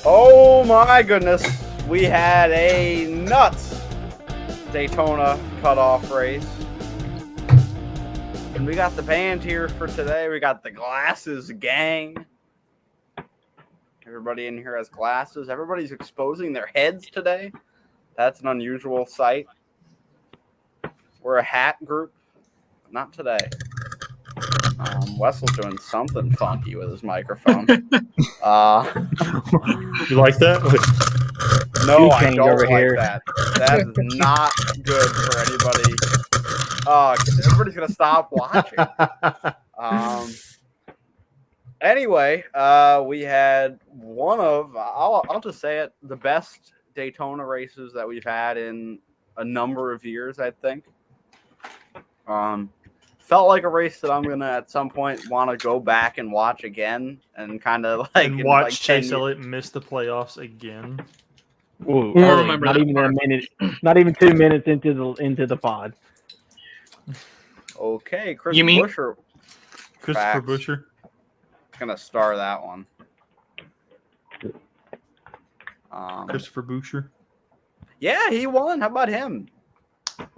Oh my goodness. We had a nuts Daytona cutoff race. And we got the band here for today. We got the Glasses gang. Everybody in here has glasses. Everybody's exposing their heads today. That's an unusual sight. We're a hat group. Not today. Wessel's doing something funky with his microphone. You like that? No, I don't like here. That. That is not good for anybody. Everybody's gonna stop watching. Anyway, we had one of I'll just say it, the best Daytona races that we've had in a number of years. I think. Felt like a race that I'm gonna at some point want to go back and watch again, and kind of watch Chase Elliott miss the playoffs again. Ooh, remember not even a minute, not even 2 minutes into the pod. Okay, Christopher Buescher. Gonna star that one. Christopher Buescher. Yeah, he won. How about him? How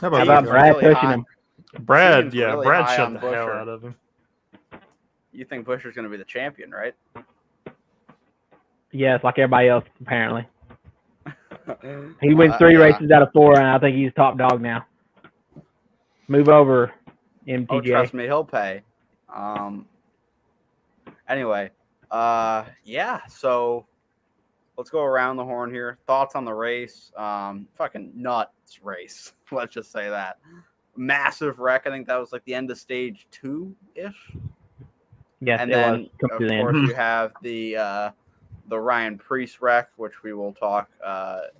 about Brad really pushing him? Brad shut the hell out of him. You think Buescher's going to be the champion, right? Yes, like everybody else, apparently. He wins 3 races out of 4, and I think he's top dog now. Move over, MTJ. Oh, trust me, he'll pay. Anyway, yeah, so let's go around the horn here. Thoughts on the race? Fucking nuts race. Let's just say that. Massive wreck. I think that was like the end of stage 2-ish. Yes, and then of course you have the Ryan Preece wreck, which we will talk a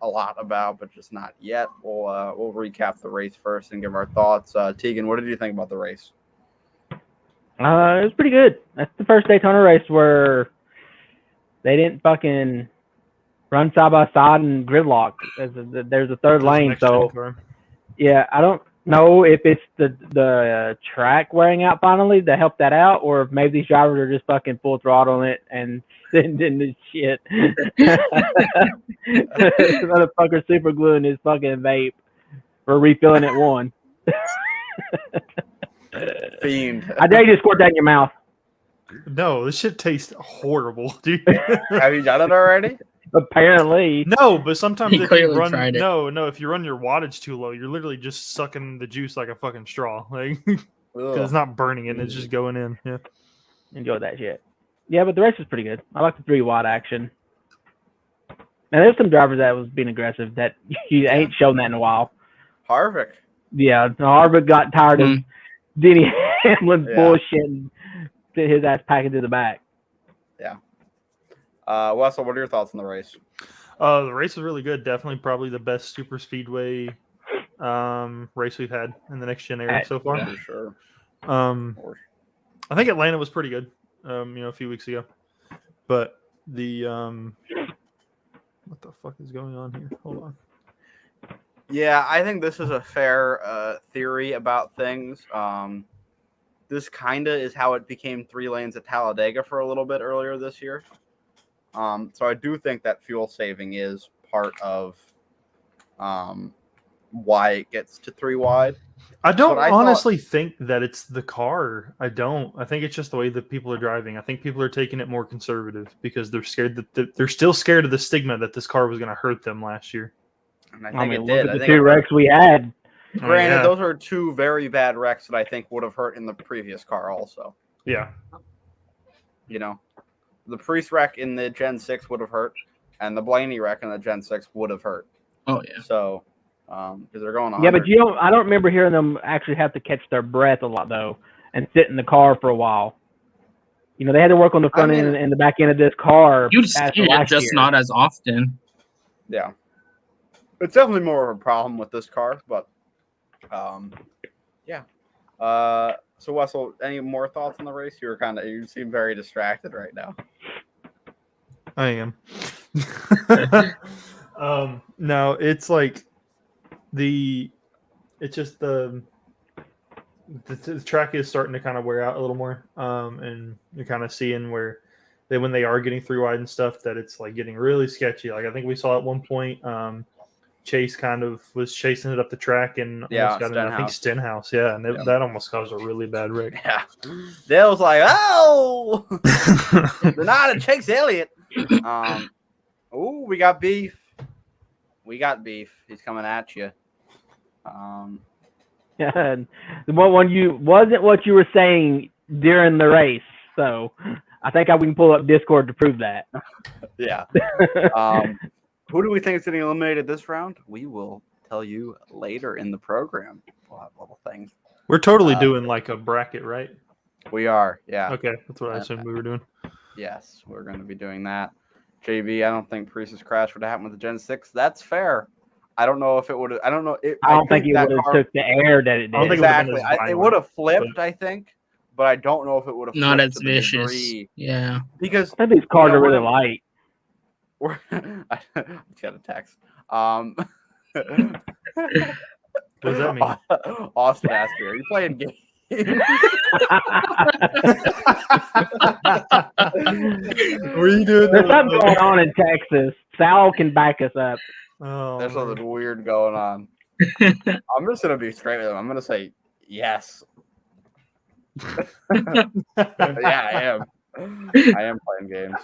lot about, but just not yet. We'll recap the race first and give our thoughts. Tegan, what did you think about the race? It was pretty good. That's the first Daytona race where they didn't fucking run side by side and gridlock. There's a third lane, so. Yeah, I don't know if it's the track wearing out finally to help that out, or if maybe these drivers are just fucking full throttle on it and sending this shit. Motherfucker super gluing his fucking vape for refilling at one. Fiend. I dare you to squirt that in your mouth. No, this shit tastes horrible, dude. Have you done it already? Apparently. No, but sometimes if you run if you run your wattage too low, you're literally just sucking the juice like a fucking straw. Like, because it's not burning it, it's just going in. Yeah. Enjoy that shit. Yeah, but the race was pretty good. I like the 3-wide action. And there's some drivers that was being aggressive that you ain't shown that in a while. Harvick. Yeah, Harvick got tired of Denny Hamlin bullshitting his ass packing to the back. Yeah. Wessel, what are your thoughts on the race? The race was really good. Definitely probably the best super speedway race we've had in the next gen era so far. Yeah, for sure. I think Atlanta was pretty good, a few weeks ago. But the what the fuck is going on here? Hold on. Yeah, I think this is a fair theory about things. This kind of is how it became 3 lanes at Talladega for a little bit earlier this year. So I do think that fuel saving is part of why it gets to 3 wide. I don't honestly think that it's the car. I don't. I think it's just the way that people are driving. I think people are taking it more conservative because they're scared that they're still scared of the stigma that this car was going to hurt them last year. And I think it look did. at the 2 wrecks we had. Granted, those are 2 very bad wrecks that I think would have hurt in the previous car also. Yeah. The Preece wreck in the Gen 6 would have hurt, and the Blaney wreck in the Gen 6 would have hurt. Oh, yeah. So, because they're going on. Yeah, but I don't remember hearing them actually have to catch their breath a lot, though, and sit in the car for a while. They had to work on the front end and the back end of this car. You'd see it, just not as often. Yeah. It's definitely more of a problem with this car, but, yeah. So, Wessel, any more thoughts on the race? You seem very distracted right now. I am. No, it's like the track is starting to kind of wear out a little more. And you're kind of seeing where that when they are getting 3 wide and stuff, that it's like getting really sketchy. Like I think we saw at one point, Chase kind of was chasing it up the track and almost got in, I think, Stenhouse. Yeah, and that almost caused a really bad wreck. Yeah. Dale's like, oh, they're not a Chase Elliott. Oh, we got beef. We got beef. He's coming at you. Yeah, wasn't what you were saying during the race. So I think we can pull up Discord to prove that. Yeah. Who do we think is getting eliminated this round? We will tell you later in the program. We'll have little things. We're totally doing like a bracket, right? We are, yeah. Okay, that's what I assumed we were doing. Yes, we're going to be doing that. JB, I don't think Priest's crash would have happened with the Gen 6. That's fair. I don't know if it would have. I don't know. I don't think it would have took the air that it did. Exactly. It would have flipped, I think. But I don't know if it would have not as vicious. Yeah. Because I think these cars are really light. I just got a text. What does that mean? Austin asked me, are you playing games? What are you doing? There's something going on in Texas. Sal can back us up. Oh, there's something weird going on. I'm just gonna be straight with him. I'm gonna say yes. Yeah, I am. I am playing games.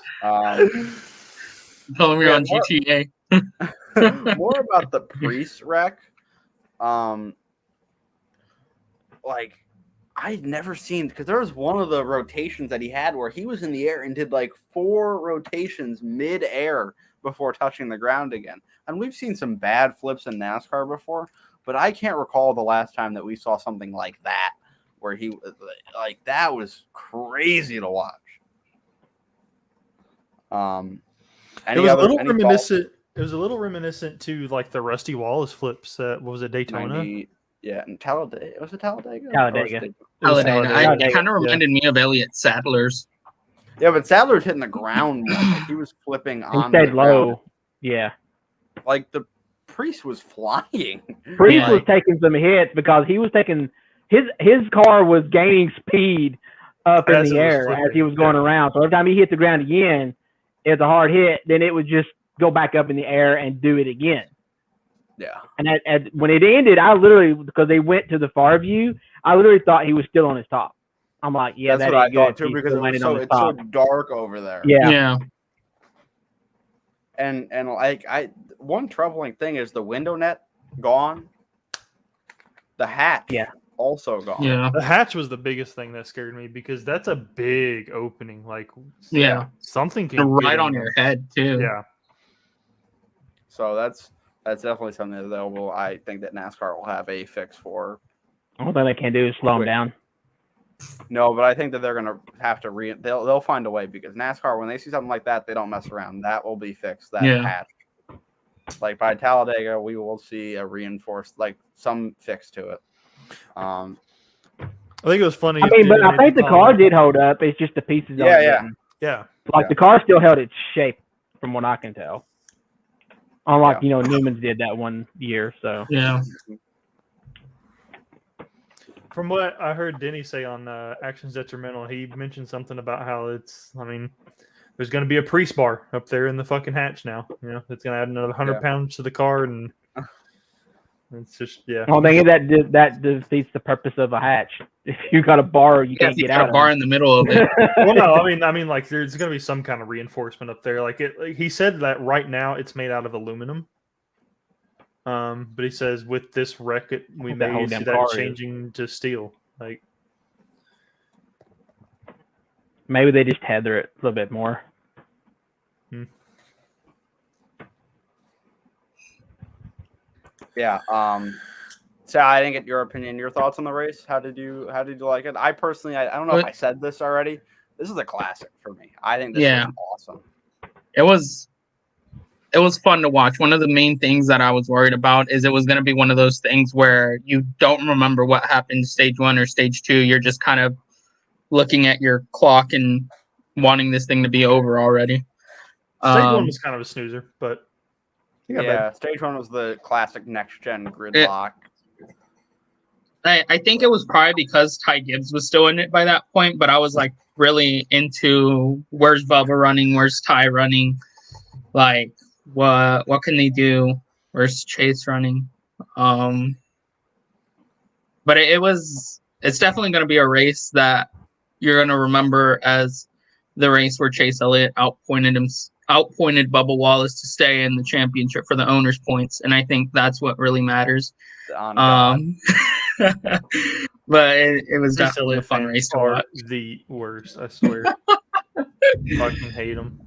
Telling me on GTA. More about the Priest wreck. Like I'd never seen, because there was one of the rotations that he had where he was in the air and did like 4 rotations mid-air before touching the ground again. And we've seen some bad flips in NASCAR before, but I can't recall the last time that we saw something like that, where he like that was crazy to watch. It was a little reminiscent. It was a little reminiscent to like the Rusty Wallace flips. What was it, Daytona? Yeah, and Talladega. Was it Talladega? Talladega. It kind of reminded me of Elliott Sadler's. Yeah, but Sadler's hitting the ground more. Like he was flipping on. He stayed low. Yeah. Like the Priest was flying. Priest was taking some hits because he was taking his car was gaining speed up in the air as he was going around. So every time he hit the ground again, it's a hard hit. Then it would just go back up in the air and do it again. Yeah. And when it ended, I literally, because they went to the far view, I literally thought he was still on his top. I'm like, yeah, that's what I thought too, because it's so dark over there. Yeah. Yeah. And like one troubling thing is the window net gone. The hatch also gone. Yeah. The hatch was the biggest thing that scared me because that's a big opening. Like something can right on your head too. Yeah. So that's definitely something that I think that NASCAR will have a fix for. The only thing they can do is slow them down. No, but I think that they're going to have to they'll find a way, because NASCAR, when they see something like that, they don't mess around. That will be fixed. That hatch. Like by Talladega, we will see a reinforced, like some fix to it. I think it was funny. I mean, but I think the car did hold up. It's just the pieces. Yeah. Like the car still held its shape, from what I can tell. Unlike Newman's did that one year. So yeah. From what I heard Denny say on Actions Detrimental, he mentioned something about how there's going to be a Priest bar up there in the fucking hatch now. It's going to add another 100 pounds to the car, and it's just Well, I think that defeats the purpose of a hatch. If you got a bar, you can't get out. A bar in the middle of it. Well, no, I mean, like there's going to be some kind of reinforcement up there. Like he said that right now it's made out of aluminum. But he says with this wreck, we may see that changing to steel. Like maybe they just tether it a little bit more. Yeah. So I didn't get your opinion, your thoughts on the race. How did you like it? I personally, I don't know if I said this already. This is a classic for me. I think this is awesome. It was fun to watch. One of the main things that I was worried about is it was going to be one of those things where you don't remember what happened stage 1 or stage 2. You're just kind of looking at your clock and wanting this thing to be over already. Stage 1 was kind of a snoozer, but stage 1 was the classic next gen gridlock. I think it was probably because Ty Gibbs was still in it by that point, but I was like really into where's Bubba running, where's Ty running, like what can they do, where's Chase running, but it's definitely going to be a race that you're going to remember as the race where Chase Elliott outpointed Bubba Wallace to stay in the championship for the owners' points, and I think that's what really matters. On God. But it was Chase definitely a Elliott fun fans race to are watch. the worst, I swear. Fucking hate them.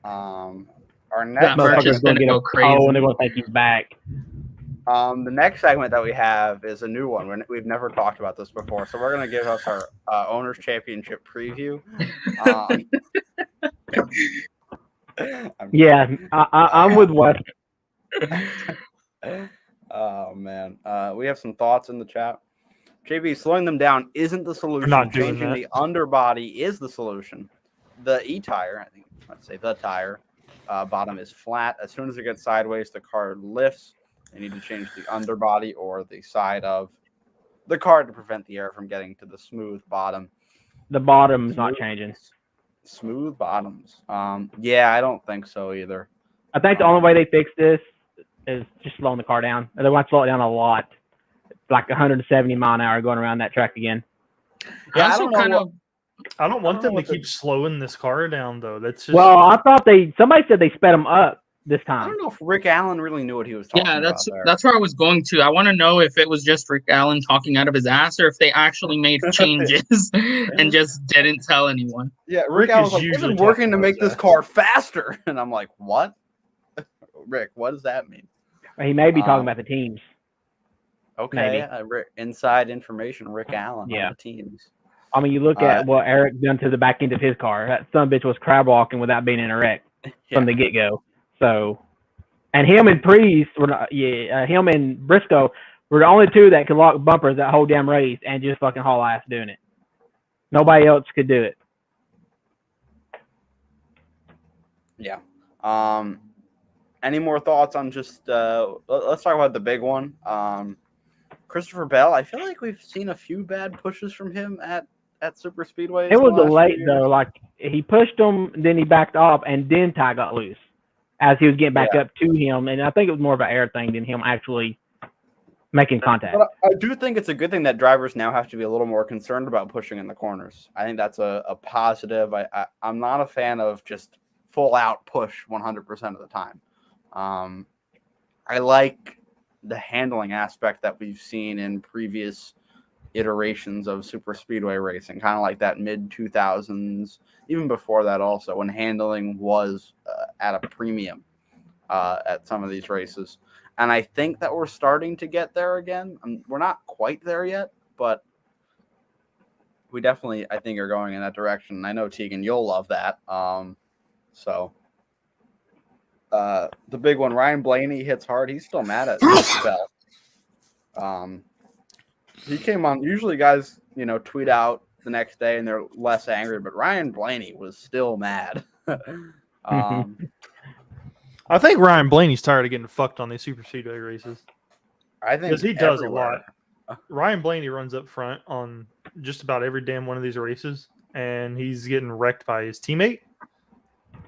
Our That next merch Motherfuckers is gonna gonna get a go crazy. pole and they're gonna take you back. the next segment that we have is a new one. We've never talked about this before, so we're gonna give us our owners championship preview. Yeah, I'm with West. Oh man, we have some thoughts in the chat. JB, slowing them down isn't the solution. not doing Changing that. the underbody is the solution. The E tire, I think let's say the tire, bottom is flat. As soon as it gets sideways, the car lifts. They need to change the underbody or the side of the car to prevent the air from getting to the smooth bottom. The bottom's not changing. Smooth bottoms. Yeah, I don't think so either. I think the only way they fix this is just slowing the car down. They want to slow it down a lot. Like 170 mile an hour going around that track again. Yeah, I don't know. I don't want them know to what keep slowing this car down though. That's just Well, I thought somebody said they sped them up this I time. don't know if Rick Allen really knew what he was talking Yeah, about there. that's where I was going to. I want to know if it was just Rick Allen talking out of his ass, or if they actually made changes and just didn't tell anyone. Yeah, Rick Rick Allen's is like, we've usually been working to talking make about this car faster. And I'm like, what? Rick, what does that mean? He may be talking about the teams. Okay, inside information, Rick Allen Yeah. on the teams. I mean, you look at what Eric done to the back end of his car. That son of a bitch was crab walking without being in a wreck from the get go. So, and him and Priest were not, him and Briscoe were the only two that could lock bumpers that whole damn race and just fucking haul ass doing it. Nobody else could do it. Yeah. Any more thoughts on just let's talk about the big one. Christopher Bell, I feel like we've seen a few bad pushes from him at super speedways. It was a late though. Like he pushed him, then he backed off, and then Ty got loose as he was getting back up to him. And I think it was more of an air thing than him actually making contact. But I do think it's a good thing that drivers now have to be a little more concerned about pushing in the corners. I think that's a positive. I'm not a fan of just full out push 100% of the time. I like the handling aspect that we've seen in previous iterations of super speedway racing, kind of like that mid 2000s, even before that also, when handling was at a premium at some of these races. And I think that we're starting to get there again. We're not quite there yet, but we definitely, I think, are going in that direction. I know, Tegan, you'll love that. The big one, Ryan Blaney hits hard. He's still mad at Bell. He came on. Usually guys, tweet out the next day and they're less angry, but Ryan Blaney was still mad. I think Ryan Blaney's tired of getting fucked on these super speedway races. I think because he does everywhere. a lot. Ryan Blaney runs up front on just about every damn one of these races, and he's getting wrecked by his teammate.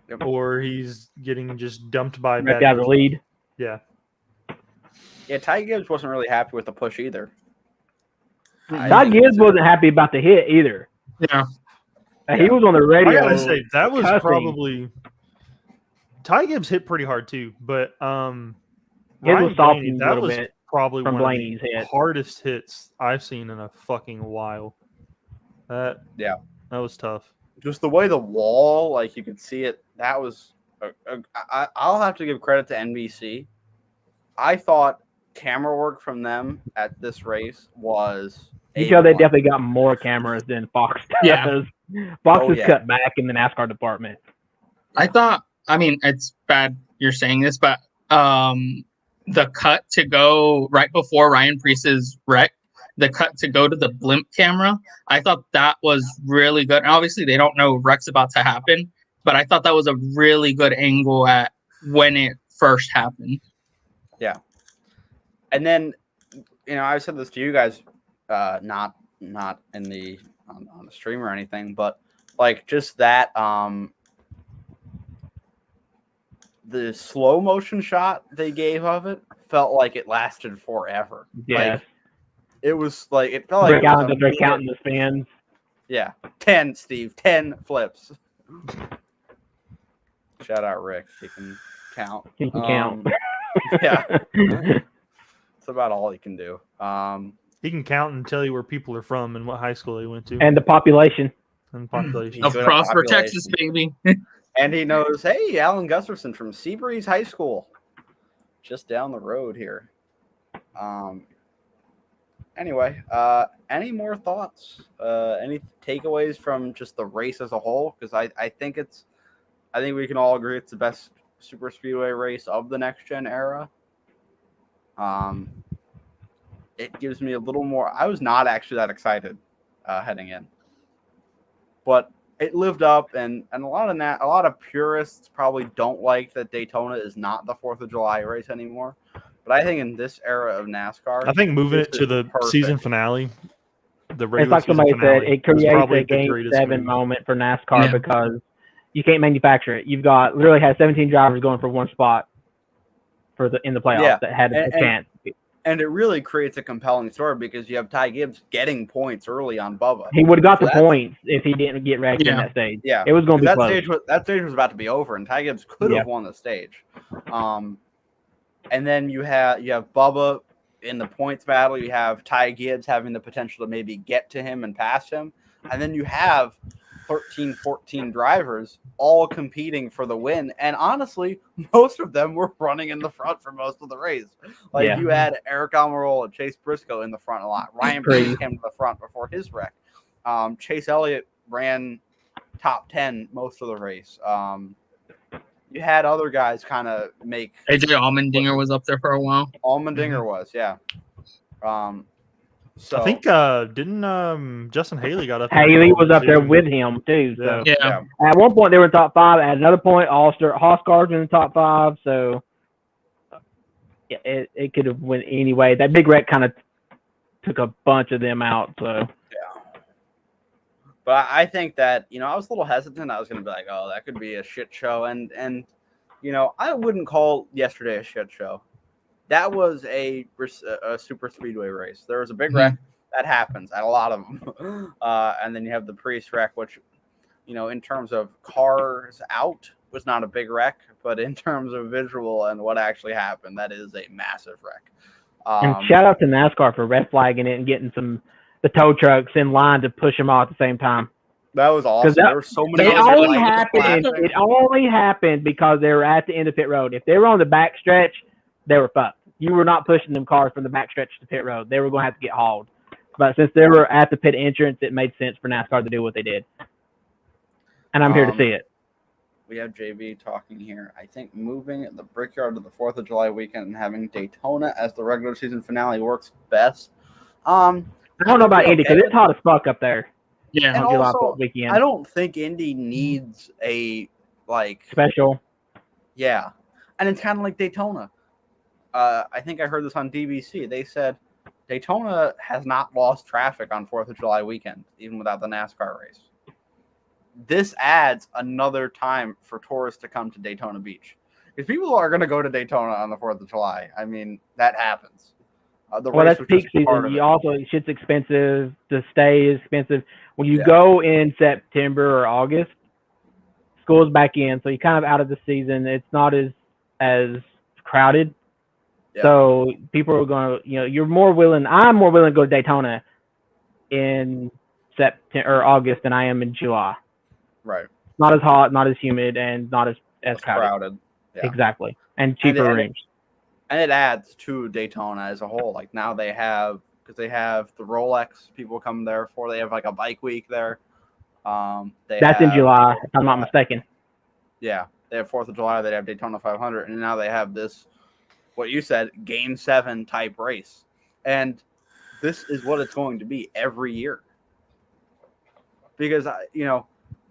Yep. Or he's getting just dumped by Right down the lead. Yeah. Yeah, Ty Gibbs wasn't really happy with the push either. Ty Gibbs wasn't happy about the hit either. Yeah. He was on the radio. I gotta say, that was cussing. probably Ty Gibbs hit pretty hard too, but Ryan was Blaney, a that little was bit probably from one Blaney's of the hit. hardest hits I've seen in a fucking while. That was tough. Just the way the wall, like you could see it, that was. I'll have to give credit to NBC. I thought camera work from them at this race was. You tell they definitely got more cameras than Fox does. Yeah. Fox is cut back in the NASCAR department. I thought, I mean, it's bad you're saying this, but the cut to go right before Ryan Priest's wreck, the cut to go to the blimp camera, I thought that was really good. And obviously, they don't know wreck's about to happen, but I thought that was a really good angle at when it first happened. Yeah. And then I said this to you guys, not in the on the stream or anything, but like just that the slow motion shot they gave of it felt like it lasted forever. Yeah. Like it was like it felt like Rick it was Allen's a up there minute. counting the spins. Yeah, 10, Steve, 10 flips. Shout out Rick. He can count. He can count. Yeah, it's about all he can do. He can count and tell you where people are from and what high school they went to And the population. and population. He's Of good at Prosper, population. Texas, baby. And he knows, hey, Alan Gustafson from Seabreeze High School, just down the road here. Anyway, any more thoughts? Any takeaways from just the race as a whole? Because I think we can all agree it's the best super speedway race of the next gen era. It gives me a little more. I was not actually that excited heading in, but it lived up, and a lot of purists probably don't like that Daytona is not the 4th of July race anymore. But I think in this era of NASCAR, I think moving this it to is the perfect. season finale, the It's regular like season somebody finale, said, it was creates probably a the Game greatest 7 move. moment for NASCAR Yeah. because you can't manufacture it. You've got literally had 17 drivers going for one spot in the playoffs Yeah, that had a chance. And it really creates a compelling story because you have Ty Gibbs getting points early on Bubba. He would have got So the that's- points if he didn't get wrecked in Yeah. that stage. Yeah, It was going to be that close. stage was about to be over, and Ty Gibbs could have won the stage. And then you have Bubba in the points battle. You have Ty Gibbs having the potential to maybe get to him and pass him, and then you have 13, 14 drivers all competing for the win. And honestly, most of them were running in the front for most of the race. Like Yeah. you had Eric Almirola, Chase Briscoe in the front a lot. Ryan Preece came to the front before his wreck. Chase Elliott ran top 10 most of the race. You had other guys kind of make. AJ Allmendinger was up there for a while. Allmendinger was, yeah. So I think didn't Justin Haley got up there? Haley for a was while, up there too. with him, too. So Yeah. at one point, they were in top 5. At another point, Hoscar was in the top 5. So it could have went anyway. That big wreck kind of took a bunch of them out. So but I think that, I was a little hesitant. I was going to be like, oh, that could be a shit show. And I wouldn't call yesterday a shit show. That was a super speedway race. There was a big wreck. That happens at a lot of them. And then you have the Priest wreck, which, in terms of cars out, was not a big wreck. But in terms of visual and what actually happened, that is a massive wreck. and shout out to NASCAR for red flagging it and getting the tow trucks in line to push them all at the same time. That was awesome. There were so many. It only happened because they were at the end of pit road. If they were on the back stretch, they were fucked. You were not pushing them cars from the back stretch to pit road. They were going to have to get hauled. But since they were at the pit entrance, it made sense for NASCAR to do what they did. And I'm here to see it. We have JB talking here. I think moving the Brickyard to the 4th of July weekend and having Daytona as the regular season finale works best. I don't know about Indy because it's hot as fuck up there. Yeah. And on July also, 4th weekend. I don't think Indy needs a special. Yeah, and it's kind of like Daytona. I think I heard this on DBC. They said Daytona has not lost traffic on 4th of July weekend, even without the NASCAR race. This adds another time for tourists to come to Daytona Beach. Because people are going to go to Daytona on the 4th of July. I mean, that happens. Well, that's peak season. Shit's expensive. The stay is expensive. When you go in September or August, school's back in, so you're kind of out of the season. It's not as crowded. Yeah. So people are going to, you're more willing. I'm more willing to go to Daytona in September or August than I am in July. Right. Not as hot, not as humid, and not as crowded. Yeah. Exactly. And cheaper rooms. And it adds to Daytona as a whole. Like now they have the Rolex people come there for. They have like a bike week there. That's in July, if I'm not mistaken. Yeah, they have 4th of July. They have Daytona 500, and now they have this, what you said, Game 7 type race. And this is what it's going to be every year. Because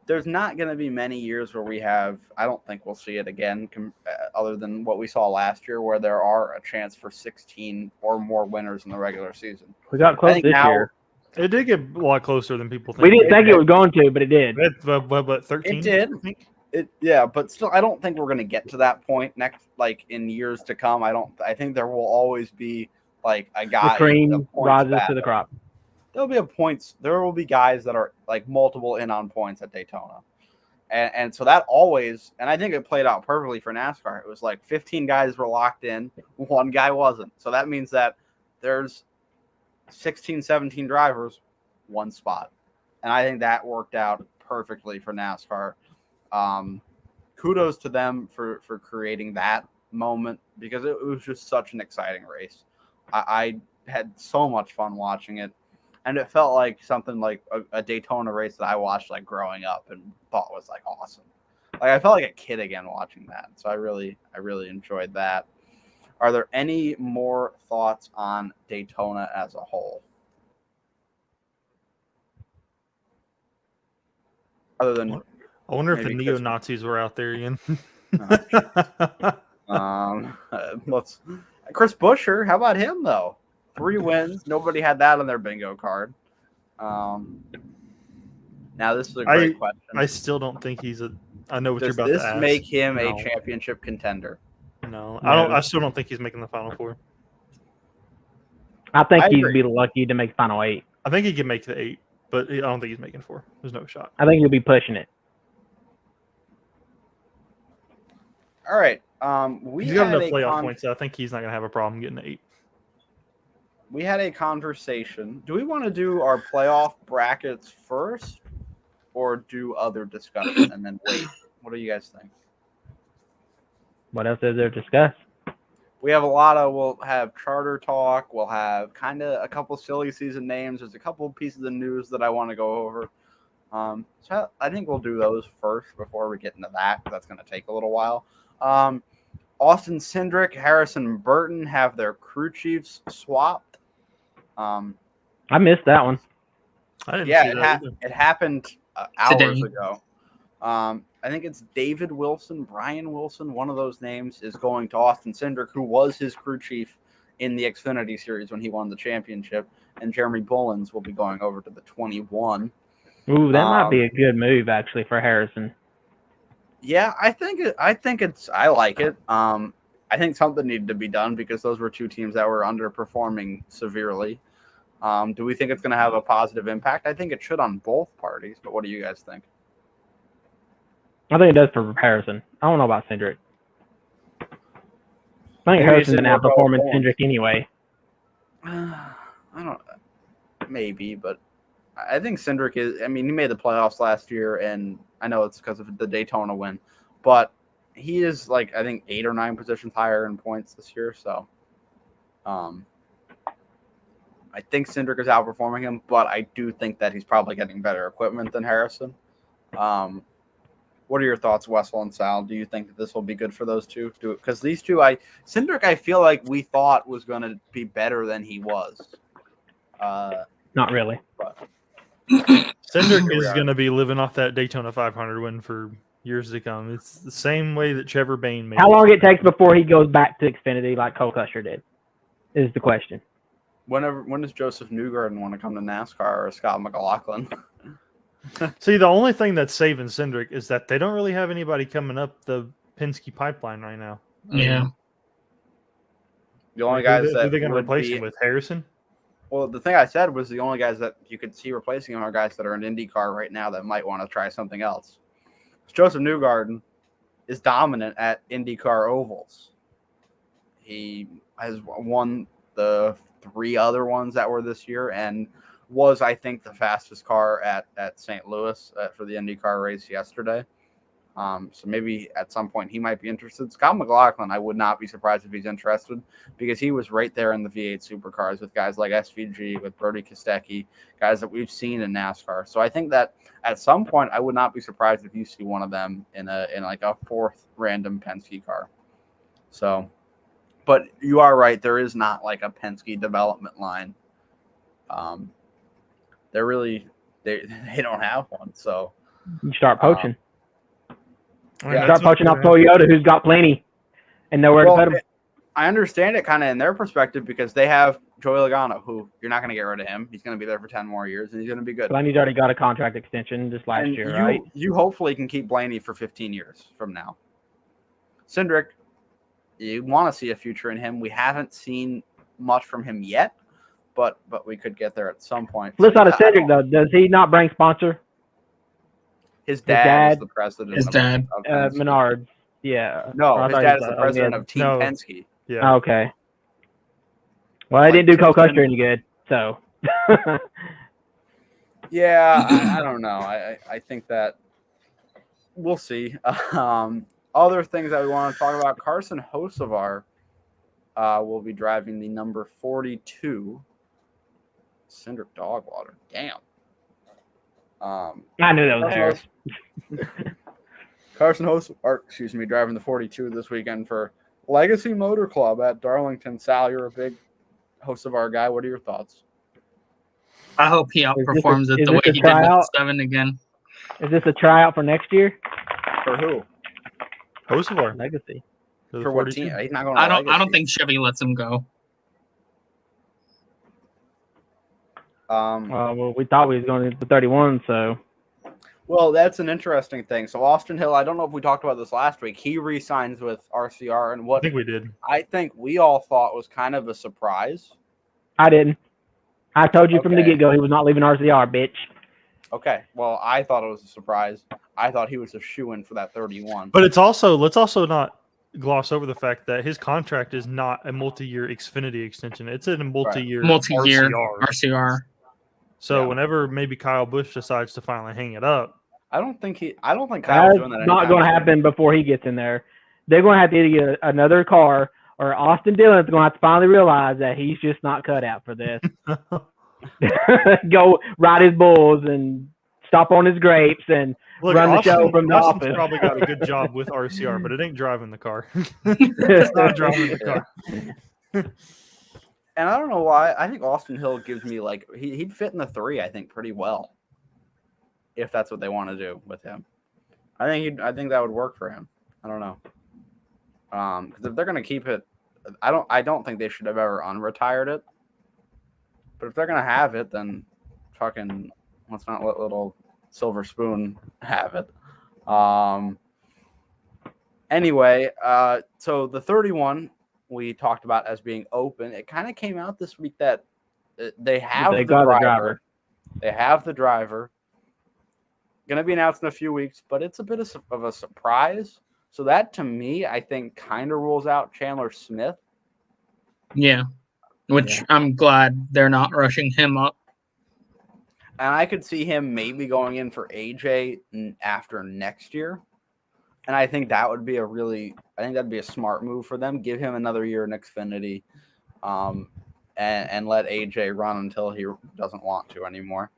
there's not going to be many years where we have. I don't think we'll see it again, other than what we saw last year, where there are a chance for 16 or more winners in the regular season. We got close think this now- year. It did get a lot closer than people think. We didn't think it was going to, but it did. But 13? It did. I think? Yeah, but still, I don't think we're going to get to that point in years to come. I think there will always be like a The guy. cream rises to the crop. There will be guys that are like multiple in on points at Daytona. And so that always, and I think it played out perfectly for NASCAR. It was like 15 guys were locked in, one guy wasn't. So that means that there's 16, 17 drivers, one spot. And I think that worked out perfectly for NASCAR. Kudos to them for creating that moment, because it was just such an exciting race. I had so much fun watching it, and it felt like something like a Daytona race that I watched like growing up and thought was like awesome. Like I felt like a kid again watching that. So I really enjoyed that. Are there any more thoughts on Daytona as a whole? Other than I wonder if the maybe neo-Nazis were out there, Ian. Chris Buescher, how about him though? 3 wins. Nobody had that on their bingo card. Now this is a great question. I still don't think he's a. I know what Does you're about to this ask. make him No. a championship contender? No, I don't. I still don't think he's making the Final Four. I think I he'd agree. be lucky to make Final 8. I think he can make the 8, but I don't think he's making 4. There's no shot. I think he'll be pushing it. All right. He's got enough playoff points. So I think he's not gonna have a problem getting the 8. We had a conversation. Do we want to do our playoff brackets first, or do other discussion and then wait? What do you guys think? What else is there to discuss? We'll have charter talk. We'll have kind of a couple silly season names. There's a couple pieces of news that I want to go over. So I think we'll do those first before we get into that. That's going to take a little while. Austin Cindric, Harrison Burton have their crew chiefs swapped. I missed that one. I didn't Yeah, see that either. it happened hours Today. ago. I think it's David Wilson, Brian Wilson, one of those names is going to Austin Cindric, who was his crew chief in the Xfinity Series when he won the championship, and Jeremy Bullins will be going over to the 21. Ooh, that might be a good move actually for Harrison. Yeah, I like it. I think something needed to be done because those were 2 teams that were underperforming severely. Do we think it's going to have a positive impact? I think it should on both parties, but what do you guys think? I think it does for Harrison. I don't know about Cindric. I think Maybe Harrison's it's been more outperforming about Cindric anyway. I don't. Maybe, but I think Cindric is. I mean, he made the playoffs last year, and I know it's because of the Daytona win, but he is like I think 8 or 9 positions higher in points this year. So, I think Cindric is outperforming him, but I do think that he's probably getting better equipment than Harrison. What are your thoughts, Wessel and Sal? Do you think that this will be good for those two? Because these two, Cindric, I feel like we thought was going to be better than he was. Not really. Cindric Here we is are. going to be living off that Daytona 500 win for years to come. It's the same way that Trevor Bayne made How it. long it takes before he goes back to Xfinity like Cole Custer did is the question. When does Joseph Newgarden want to come to NASCAR or Scott McLaughlin? See, the only thing that's saving Cindric is that they don't really have anybody coming up the Penske pipeline right now. Yeah. The only Like, guys who are that they going to would replace be him with? Harrison? well, the thing I said was the only guys that you could see replacing him are guys that are in IndyCar right now that might want to try something else. Joseph Newgarden is dominant at IndyCar ovals. He has won the 3 other ones that were this year and was, I think, the fastest car at St. Louis for the IndyCar race yesterday. So maybe at some point he might be interested. Scott McLaughlin, I would not be surprised if he's interested because he was right there in the V8 supercars with guys like SVG, with Brody Kostecki, guys that we've seen in NASCAR. So I think that at some point I would not be surprised if you see one of them in like a 4th random Penske car. So, but you are right. There is not like a Penske development line. They don't have one. So You start poaching. I mean, Yeah. that's Start poaching what's off gonna happen. Toyota, who's got plenty, and nowhere to put them. I understand it kind of in their perspective because they have Joey Logano, who you're not going to get rid of him. He's going to be there for 10 more years, and he's going to be good. Blaney's already got a contract extension just last And year, right? You hopefully can keep Blaney for 15 years from now. Cindric, you want to see a future in him. We haven't seen much from him yet, but we could get there at some point. Flip side of Cedric, though, does he not bring sponsor? His dad is dad- the president. His dad. of Penske. Menards. Yeah. No, I his thought he dad was is the president of Team No. Penske. Yeah. Okay. Well, I Like didn't do Cole Tipton- Custer any good, so. Yeah, I don't know. I think that we'll see. Other things that we want to talk about: Carson Hocevar will be driving the number 42 Cindric Dogwater. Damn. I knew that was Harris. Carson Hocevar, driving the 42 this weekend for Legacy Motor Club at Darlington. Sal, you're a big Hocevar guy. What are your thoughts? I hope he outperforms it is the way this a he did with tryout? 7 again. Is this a tryout for next year? For who? Hocevar. Legacy. For what team? He's not going to I don't Legacy. think Chevy lets him go. Well, we thought we was going to 31, so. Well, that's an interesting thing. So Austin Hill, I don't know if we talked about this last week. He re-signs with RCR, and I what think we did. I think we all thought was kind of a surprise. I didn't. I told you from the Okay. get-go he was not leaving RCR, bitch. Okay, well, I thought it was a surprise. I thought he was a shoo-in for that 31. But it's also let's also not gloss over the fact that his contract is not a multi-year Xfinity extension. It's a multi-year Multi-year RCR. RCR. So Yeah. whenever maybe Kyle Busch decides to finally hang it up, I don't think Kyle's That's doing that. not going to happen before he gets in there. They're going to have to either get another car, or Austin Dillon's going to have to finally realize that he's just not cut out for this. Go ride his bulls and stop on his grapes and look, run the show from the Austin's office. probably got a good job with RCR, but it ain't driving the car. It's not driving the car. And I don't know why. I think Austin Hill gives me he'd fit in the 3. I think pretty well, if that's what they want to do with him. I think that would work for him. I don't know. Because if they're gonna keep it, I don't think they should have ever unretired it. But if they're gonna have it, then fucking let's not let little Silver Spoon have it. Anyway, so the 31 we talked about as being open. It kind of came out this week that they have the driver. They have the driver. Going to be announced in a few weeks, but it's a bit of a surprise. So that, to me, I think kind of rules out Chandler Smith. Yeah. Which I'm glad they're not rushing him up. And I could see him maybe going in for AJ after next year. And I think that would be that'd be a smart move for them. Give him another year in Xfinity, and let AJ run until he doesn't want to anymore.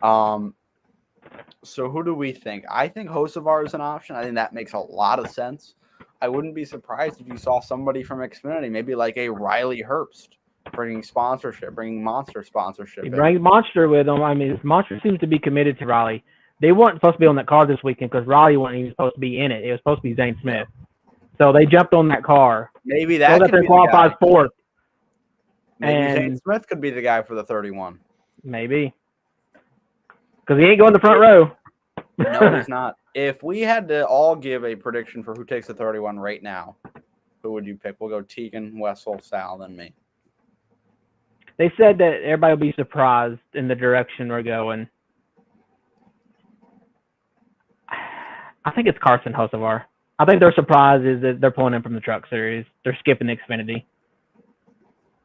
So who do we think? I think Hocevar is an option. I think that makes a lot of sense. I wouldn't be surprised if you saw somebody from Xfinity, maybe like a Riley Herbst, bringing Monster sponsorship. He brings Monster with him. I mean, Monster seems to be committed to Riley. They weren't supposed to be on that car this weekend because Riley wasn't even supposed to be in it. It was supposed to be Zane Smith. So they jumped on that car. Maybe that could they be qualified the guy. fourth. Maybe Zane Smith could be the guy for the 31. Maybe. Because he ain't going the front row. No, he's not. If we had to all give a prediction for who takes the 31 right now, who would you pick? We'll go Tegan, Wessel, Sal, then me. They said that everybody will be surprised in the direction we're going. I think it's Carson Hocevar. I think their surprise is that they're pulling him from the Truck Series. They're skipping Xfinity.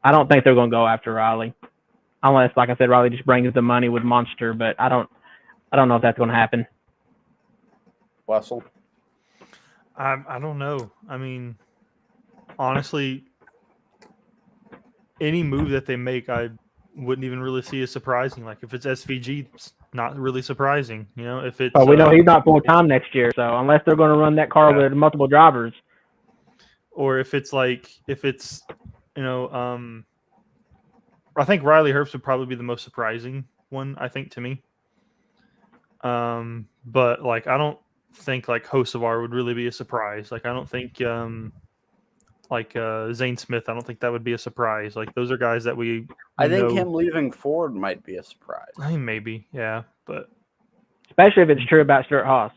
I don't think they're going to go after Riley, unless, like I said, Riley just brings the money with Monster. But I don't know if that's going to happen. Wessel? I don't know. I mean, honestly, any move that they make, I wouldn't even really see as surprising. Like if it's SVG, it's not really surprising. You know, if it's. But we know he's not full time next year, so unless they're going to run that car with multiple drivers, or if it's I think Riley Herbst would probably be the most surprising one. I think to me. but like I don't think like Hocevar would really be a surprise. Like I don't think Zane Smith, I don't think that would be a surprise. Like those are guys that we I think know. him leaving Ford might be a surprise. I mean, maybe, yeah, but Especially if it's true about Stuart Haas,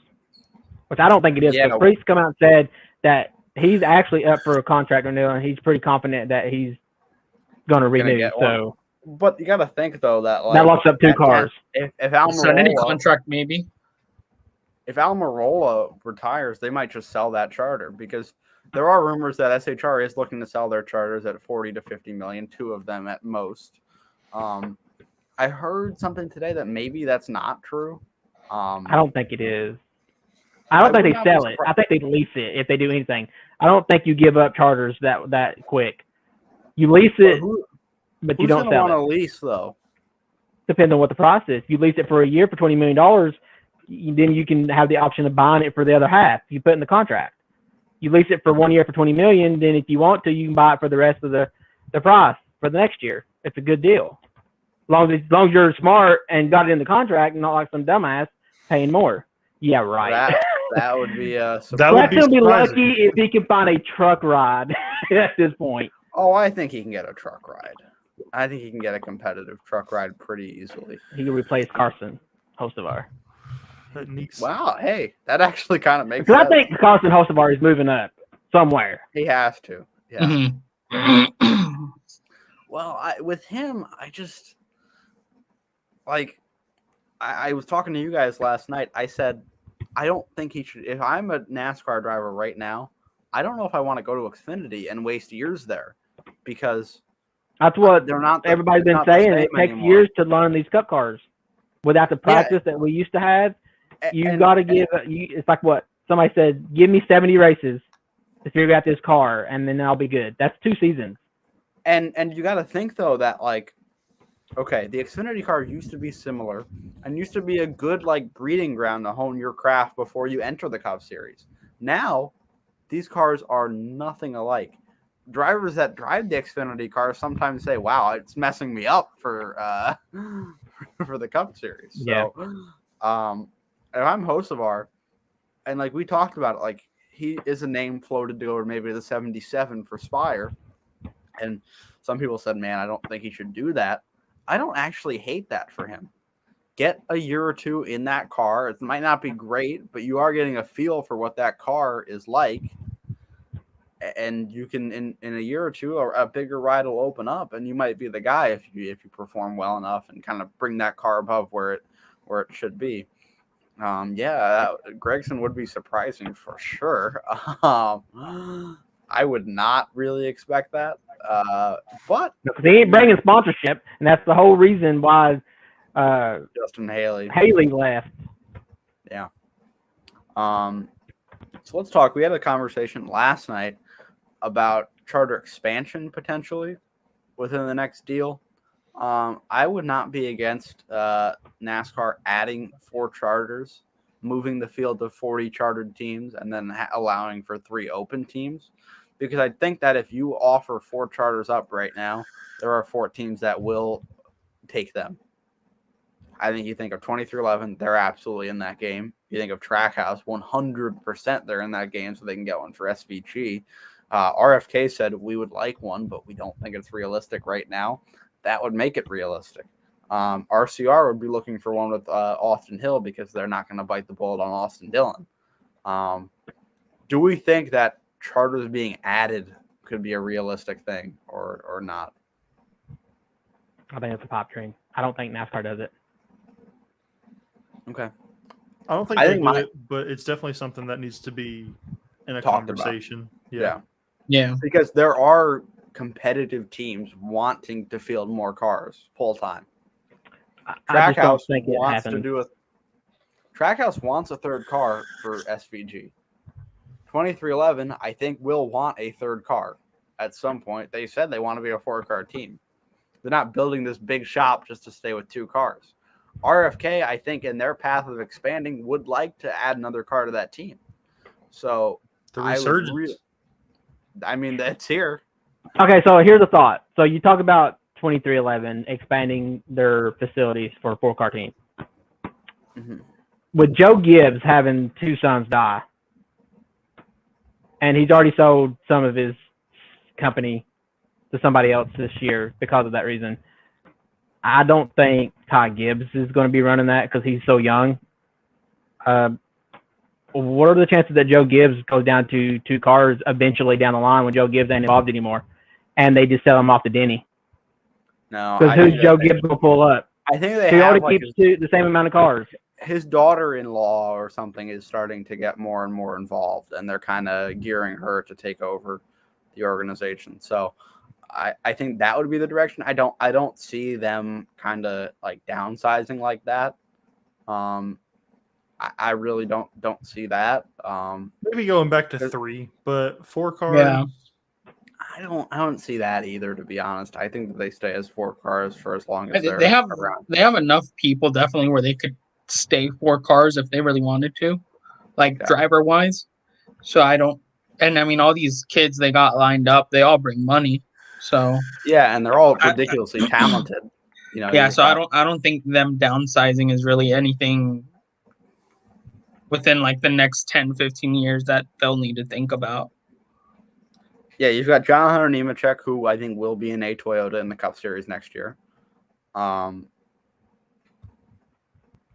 which I don't think it is. Yeah. Because Priest come out and said that he's actually up for a contract renewal, and he's pretty confident that he's going to renew. get So But you got to think though that like that locks up 2 at cars. if Serenity Almirola, contract maybe. if Almirola retires, they might just sell that charter because there are rumors that SHR is looking to sell their charters at 40 to 50 million, 2 of them at most. I heard something today that maybe that's not true. I don't think it is. I don't think would they not be sell it. I think they lease it if they do anything. I don't think you give up charters that quick. You lease it, but you Who's don't gonna sell want it. to lease though? Depends on what the price is. You lease it for a year for $20 million, then you can have the option of buying it for the other half. You put in the contract. You lease it for 1 year for $20 million, then if you want to, you can buy it for the rest of the price for the next year. It's a good deal. As long as you're smart and got it in the contract, not like some dumbass paying more. Yeah, right. That would be a surprise. That would Black's be gonna be surprising. lucky if he can find a truck ride at this point. Oh, I think he can get a truck ride. I think he can get a competitive truck ride pretty easily. He can replace Carson Hocevar. that needs. Wow, hey, that actually kind of makes Because sense. I think Carson Hocevar is moving up somewhere. He has to. Yeah. Mm-hmm. Well, with him, I just like I was talking to you guys last night. I said I don't think he should. If I'm a NASCAR driver right now, I don't know if I want to go to Xfinity and waste years there because That's what they're not. everybody's been saying. It takes years to learn these cup cars. Without the practice that we used to have, you got to give. It's like what somebody said. Give me 70 races to figure out this car, and then I'll be good. That's 2 seasons. And you got to think though that like, okay, the Xfinity car used to be similar and used to be a good like breeding ground to hone your craft before you enter the Cup Series. Now, these cars are nothing alike. Drivers that drive the Xfinity car sometimes say, "Wow, it's messing me up for for the Cup Series." Yeah. So, if I'm Hocevar, and like we talked about it, like he is a name floated to go to maybe the 77 for Spire. And some people said, man, I don't think he should do that. I don't actually hate that for him. Get a year or 2 in that car. It might not be great, but you are getting a feel for what that car is like. And you can, in a year or 2, a bigger ride will open up, and you might be the guy if you perform well enough and kind of bring that car above where it should be. Gregson would be surprising for sure. I would not really expect that. But Because he ain't bringing sponsorship, and that's the whole reason why Justin Haley left. Yeah. So let's talk. We had a conversation last night about charter expansion potentially within the next deal. I would not be against NASCAR adding 4 charters, moving the field to 40 chartered teams, and then allowing for 3 open teams. Because I think that if you offer 4 charters up right now, there are 4 teams that will take them. I think you think of 2311, they're absolutely in that game. You think of Trackhouse, 100% they're in that game so they can get one for SVG. RFK said we would like one, but we don't think it's realistic right now. That would make it realistic. RCR would be looking for one with Austin Hill because they're not going to bite the bullet on Austin Dillon. Do we think that charters being added could be a realistic thing or not? I think it's a pop dream. I don't think NASCAR does it. Okay. I don't think I they think do my- it, but it's definitely something that needs to be in a Talked about. conversation. Yeah. Yeah. Because there are competitive teams wanting to field more cars full time. I just don't Trackhouse think it wants to happens. do Trackhouse wants a third car for SVG. 2311, I think, will want a third car at some point. They said they want to be a 4-car team. They're not building this big shop just to stay with 2 cars. RFK, I think, in their path of expanding, would like to add another car to that team. So The I would resurgence. I mean, that's here. Okay, so here's a thought. So you talk about 2311 expanding their facilities for a 4-car team. Mhm. with Joe Gibbs having 2 sons die, and he's already sold some of his company to somebody else this year because of that reason. I don't think Ty Gibbs is going to be running that because he's so young. What are the chances that Joe Gibbs goes down to 2 cars eventually down the line when Joe Gibbs ain't involved anymore, and they just sell him off to Denny? No, Because who's Joe Gibbs going to pull up? I think they He have already like keeps the same amount of cars. his daughter-in-law or something is starting to get more and more involved, and they're kind of gearing her to take over the organization. So I think that would be the direction. I don't see them kind of like downsizing like that. I really don't see that. Maybe going back to 3, but 4 cars. Yeah. I don't see that either, to be honest. I think that they stay as 4 cars for as long as they're They have around. they have enough people definitely where they could stay 4 cars if they really wanted to, like Yeah. driver wise. So I don't, and I mean all these kids they got lined up, they all bring money. So Yeah, and they're all ridiculously talented. You know. yeah, so I don't think them downsizing is really anything within like the next 10, 15 years that they'll need to think about. Yeah, you've got John Hunter Nemechek, who I think will be in a Toyota in the Cup Series next year.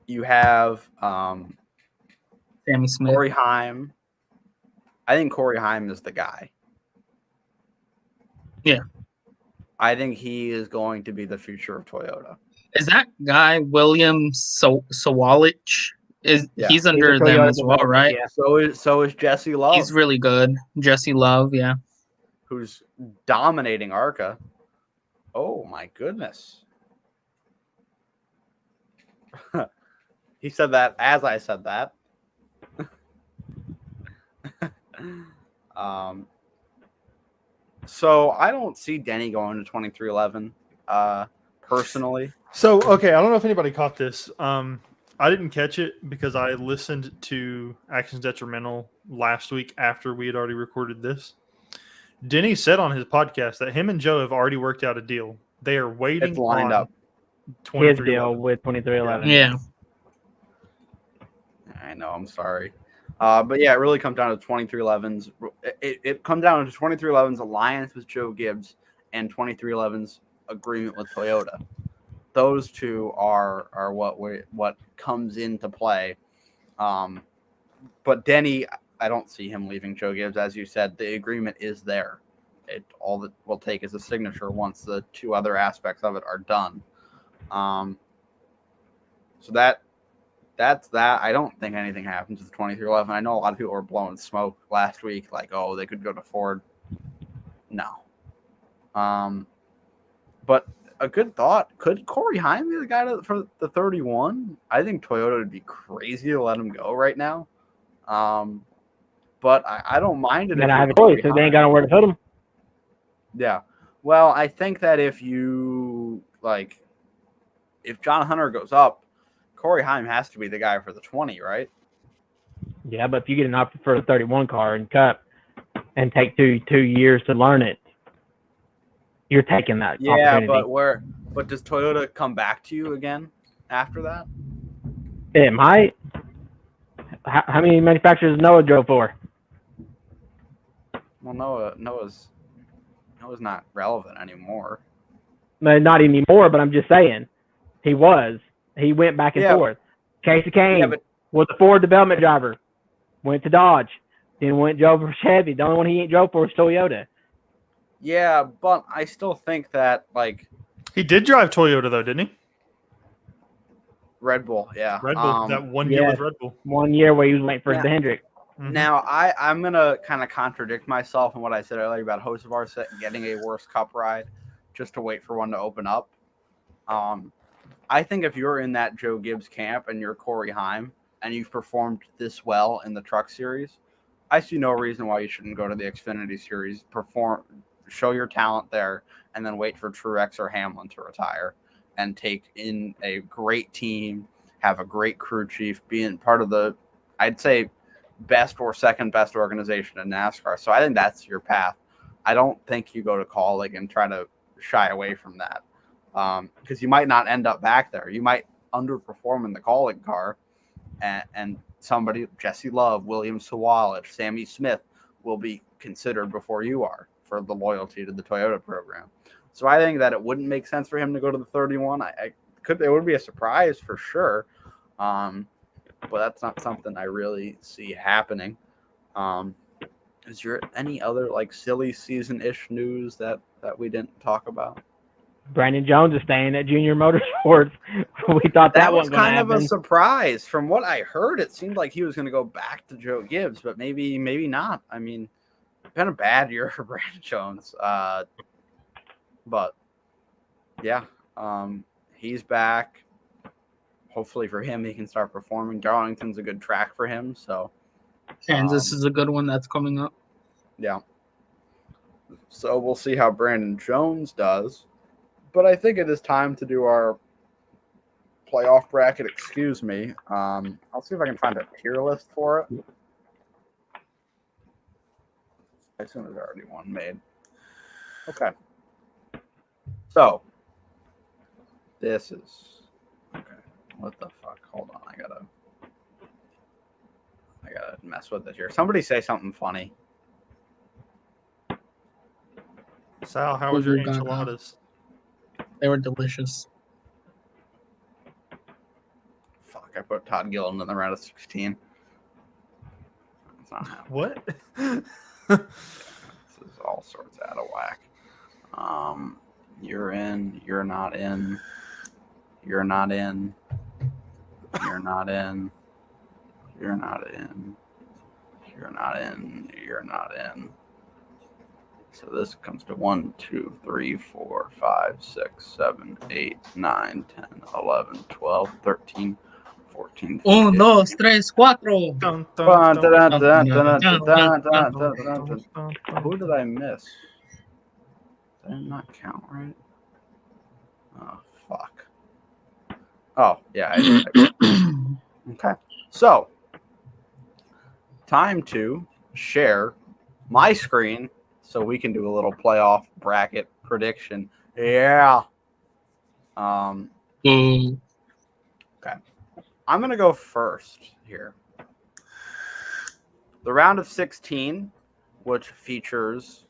You have Sammy Smith. Corey Haim. I think Corey Haim is the guy. Yeah. I think he is going to be the future of Toyota. Is that guy William Sawalich? He's under them as well, right? Yeah. So is Jesse Love. He's really good. Jesse Love, yeah. Who's dominating ARCA. Oh my goodness. He said that as I said that. So I don't see Denny going to 2311 personally. So, okay, I don't know if anybody caught this. I didn't catch it because I listened to Actions Detrimental last week after we had already recorded this. Denny said on his podcast that him and Joe have already worked out a deal. They are waiting It's lined up. His deal with 2311. Yeah. I know, I'm sorry. But yeah, it really comes down to 2311's. It comes down to 2311's alliance with Joe Gibbs and 2311's agreement with Toyota. Those two are what comes into play. But Denny, I don't see him leaving Joe Gibbs. As you said, the agreement is there. All that will take is a signature once the 2 other aspects of it are done. So that's that. I don't think anything happens with 2311. I know a lot of people were blowing smoke last week, like, oh, they could go to Ford. No. But a good thought. Could Corey Haim be the guy for the 31? I think Toyota would be crazy to let him go right now. But I don't mind it. And I have a choice, so they ain't got nowhere to put him. Yeah. Well, I think that if John Hunter goes up, Corey Haim has to be the guy for the 20, right? Yeah, but if you get an offer for a 31 car in Cup and take two years to learn it, you're taking that opportunity. But does Toyota come back to you again after that? It might. How many manufacturers Noah drove for? Well, Noah's not relevant anymore. Not anymore, but I'm just saying. He was. He went back and forth. Casey Kane was a Ford development driver. Went to Dodge. Then went drove for Chevy. The only one he ain't drove for was Toyota. Yeah, but I still think that, like... He did drive Toyota, though, didn't he? Red Bull, yeah. Red Bull, that 1 year with Red Bull. 1 year where he was waiting for the Hendrick. Mm-hmm. Now, I'm going to kind of contradict myself in what I said earlier about Hocevar getting a worse Cup ride just to wait for one to open up. I think if you're in that Joe Gibbs camp and you're Corey Haim and you've performed this well in the Truck Series, I see no reason why you shouldn't go to the Xfinity Series, show your talent there, and then wait for Truex or Hamlin to retire and take in a great team, have a great crew chief, being part of the, I'd say, best or second best organization in NASCAR. So I think that's your path. I don't think you go to Kaulig and try to shy away from that. Because you might not end up back there. You might underperform in the Kaulig car and somebody, Jesse Love, William Sawalich, Sammy Smith, will be considered before you are for the loyalty to the Toyota program. So I think that it wouldn't make sense for him to go to the 31. It would be a surprise for sure, but that's not something I really see happening. Is there any other like silly season-ish news that we didn't talk about? Brandon Jones is staying at Junior Motorsports. We thought that was wasn't going to kind of happen. a surprise. From what I heard, it seemed like he was going to go back to Joe Gibbs, but maybe not. I mean, it's been a bad year for Brandon Jones. But yeah, he's back. Hopefully for him, he can start performing. Darlington's a good track for him, so Kansas is a good one that's coming up. yeah. So we'll see how Brandon Jones does. But I think it is time to do our playoff bracket. Excuse me. I'll see if I can find a tier list for it. I assume there's already one made. Okay. So this is okay. What the fuck? Hold on. I gotta mess with it here. Somebody say something funny. Sal, how was your Google got enchiladas? They were delicious. Fuck, I put Todd Gillen in the round of 16. That's not happening. What? This is all sorts out of whack. You're in. You're not in. You're not in. You're not in. You're not in. You're not in. You're not in. So this comes to 1, 2, 3, 4, 5, 6, 7, 8, 9, 10, 11, 12, 13, 14, 15. 1, 2, 3, 4. Dun, dun, Dun, dun, dun, dun, dun, dun, dun, dun, dun, dun, dun, dun, dun, dun. Who did I miss? Did I not count right? Oh, fuck. Oh, yeah. I did. Okay. So, time to share my screen so we can do a little playoff bracket prediction. Yeah. Boo. Okay. I'm going to go first here. The round of 16, which features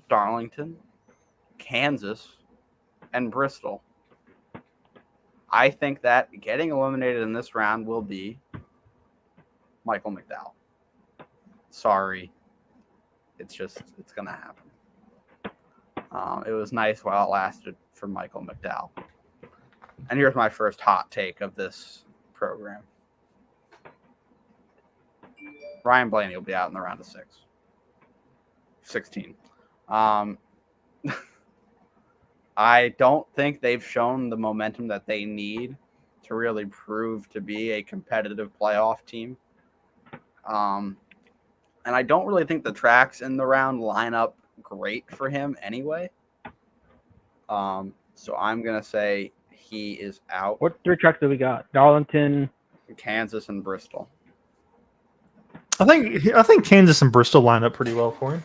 Darlington, Kansas, and Bristol. I think that getting eliminated in this round will be Michael McDowell. Sorry. It's going to happen. It was nice while it lasted for Michael McDowell. And here's my first hot take of this program. Ryan Blaney will be out in the round of 16. I don't think they've shown the momentum that they need to really prove to be a competitive playoff team. And I don't really think the tracks in the round line up great for him anyway. So I'm going to say he is out. What 3 trucks do we got? Darlington, Kansas, and Bristol. I think Kansas and Bristol line up pretty well for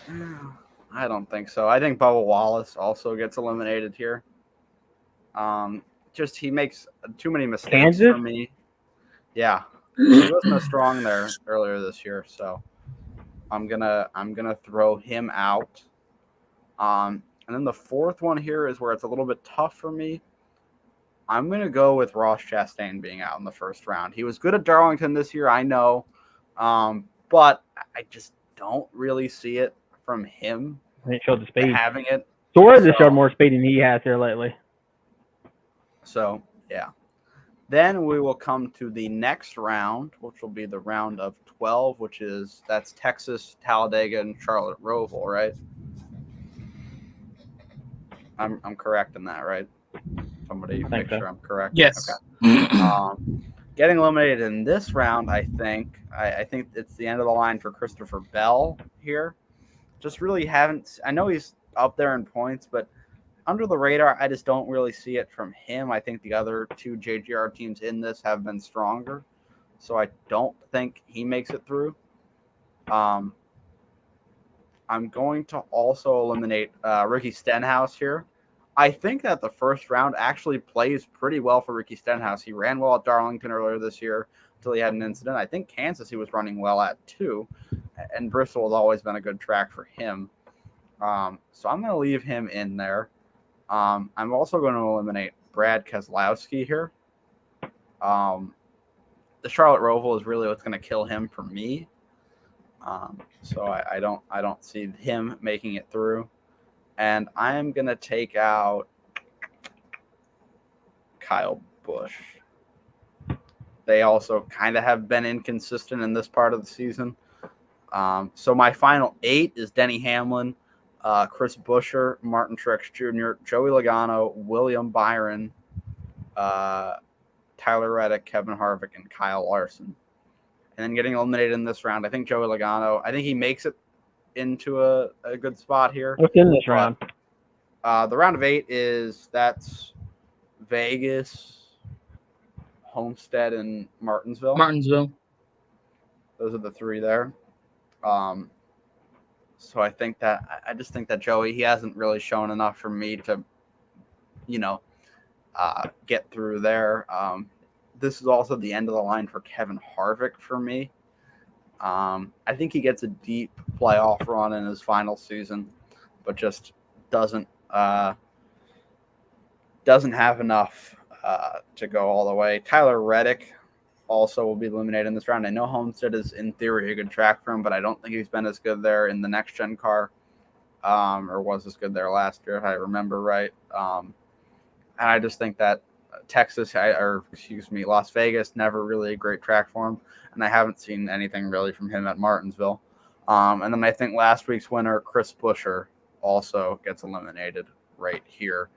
him. I don't think so. I think Bubba Wallace also gets eliminated here. Just he makes too many mistakes Kansas? for me. Yeah, he wasn't as strong there earlier this year, so I'm gonna throw him out. And then the fourth one here is where it's a little bit tough for me. I'm gonna go with Ross Chastain being out in the first round. He was good at Darlington this year, I know, but I just don't really see it from him. it showed the speed. Having it. Suarez has showed more speed than he has here lately. So, yeah. Then we will come to the next round, which will be the round of 12, that's Texas, Talladega, and Charlotte Roval, right? I'm correct in that, right? Somebody make sure I'm correct. Yes. Okay. Getting eliminated in this round, I think it's the end of the line for Christopher Bell here. Just really haven't. I know he's up there in points, but under the radar, I just don't really see it from him. I think the other 2 JGR teams in this have been stronger, so I don't think he makes it through. I'm going to also eliminate Ricky Stenhouse here. I think that the first round actually plays pretty well for Ricky Stenhouse. He ran well at Darlington earlier this year until he had an incident. I think Kansas he was running well at too, and Bristol has always been a good track for him. So I'm going to leave him in there. I'm also going to eliminate Brad Keselowski here. The Charlotte Roval is really what's going to kill him for me. So I don't see him making it through. And I am going to take out Kyle Busch. They also kind of have been inconsistent in this part of the season. So my final 8 is Denny Hamlin, Chris Buescher, Martin Truex Jr., Joey Logano, William Byron, Tyler Reddick, Kevin Harvick, and Kyle Larson. And then getting eliminated in this round, I think Joey Logano, I think he makes it into a good spot here. What's in this round? The round of 8 that's Vegas, Homestead, and Martinsville. Those are the 3 there. So I just think that Joey, he hasn't really shown enough for me to, get through there. This is also the end of the line for Kevin Harvick for me. I think he gets a deep playoff run in his final season, but just doesn't have enough to go all the way. Tyler Reddick also will be eliminated in this round. I know Homestead is in theory a good track for him, but I don't think he's been as good there in the next gen car, or was as good there last year if I remember right. And I just think that Las Vegas, never really a great track for him, and I haven't seen anything really from him at Martinsville. And then I think last week's winner, Chris Buescher, also gets eliminated right here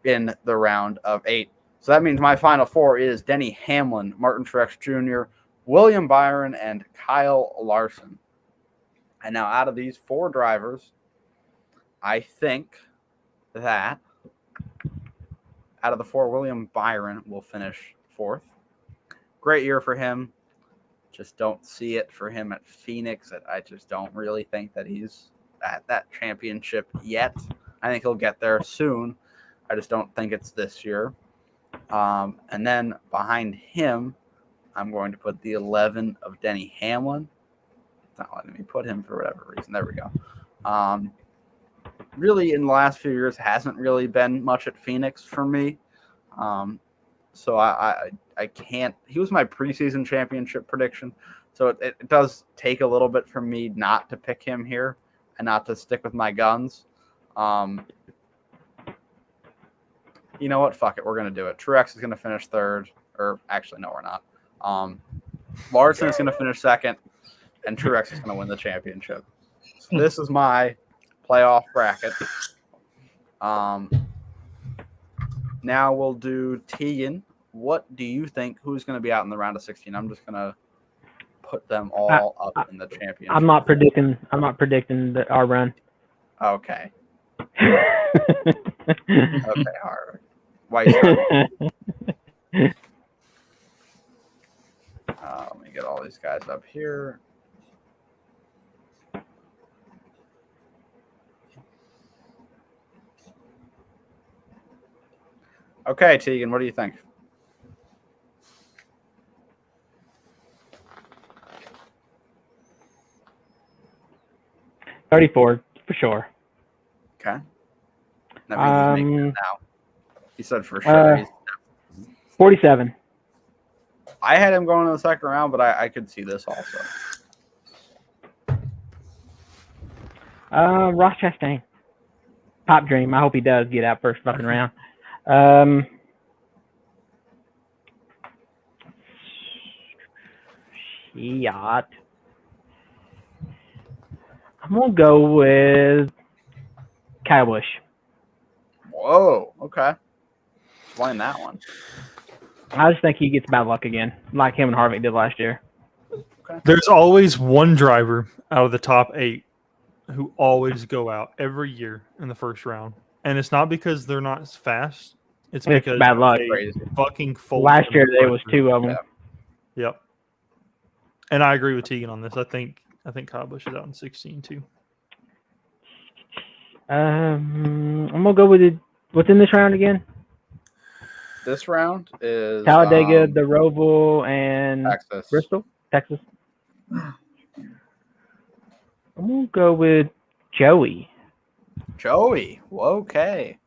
in the round of 8. So that means my final 4 is Denny Hamlin, Martin Truex Jr., William Byron, and Kyle Larson. And now out of these 4 drivers, I think that out of the 4, William Byron will finish 4th. Great year for him. Just don't see it for him at Phoenix. I just don't really think that he's at that championship yet. I think he'll get there soon. I just don't think it's this year. And then behind him, I'm going to put the 11 of Denny Hamlin. It's not letting me put him for whatever reason. There we go. Really, in the last few years, hasn't really been much at Phoenix for me. So I can't. He was my preseason championship prediction. So it does take a little bit for me not to pick him here and not to stick with my guns. You know what? Fuck it. We're going to do it. Truex is going to finish 3rd. Or actually, no, we're not. Larson is going to finish 2nd. And Truex is going to win the championship. So this is my playoff bracket. Now we'll do Tegan. What do you think? Who's going to be out in the round of 16? I'm just going to put them all up in the championship. I'm not predicting our run. Okay. Okay, Harvick. Why you let me get all these guys up here. Okay, Tegan, what do you think? $34 for sure. Okay. That means he's making it now. He said for sure. 47. I had him going in the second round, but I could see this also. Ross Chastain. Pipe dream. I hope he does get out first fucking round. Yacht. I'm gonna go with Kyle Busch. Whoa. Okay. Explain that one. I just think he gets bad luck again, like him and Harvick did last year. Okay. There's always one driver out of the top 8 who always go out every year in the first round. And it's not because they're not as fast. It's because bad luck. they fucking fold. Last year there was 2 of them. Yeah. Yep. And I agree with Tegan on this. I think Kyle Busch is out in 16 too. I'm gonna go with What's in this round again? This round is Talladega, the Roval, and Texas. Bristol, Texas. I'm gonna go with Joey. Joey. Okay.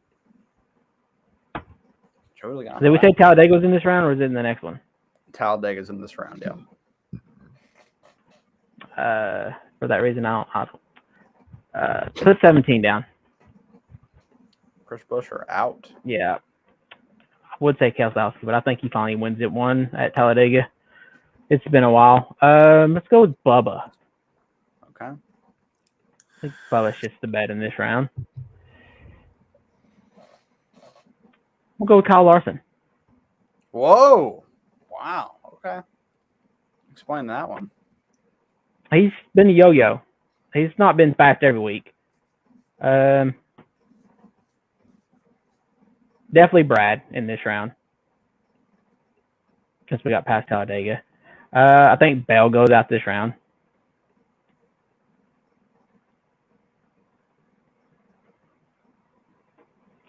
Joey Did we say Talladega was in this round, or is it in the next one? Talladega's in this round, yeah. For that reason, I'll put 17 down. Chris Buescher out. Yeah. I would say Keselowski, but I think he finally wins it one at Talladega. It's been a while. Let's go with Bubba. Okay. I think Bubba's just the bet in this round. We'll go with Kyle Larson. Whoa. Wow. Okay. Explain that one. He's been a yo-yo. He's not been fast every week. Definitely Brad in this round, since we got past Talladega. I think Bell goes out this round.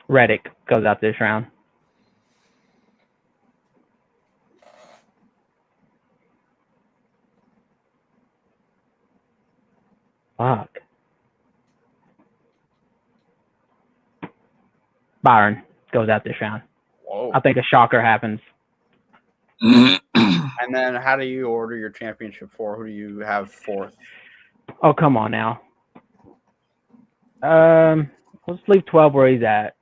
Reddick goes out this round. Fuck. Byron goes out this round. Whoa. I think a shocker happens. And then how do you order your championship for? Who do you have fourth? Oh, come on now. Let's leave 12 where he's at.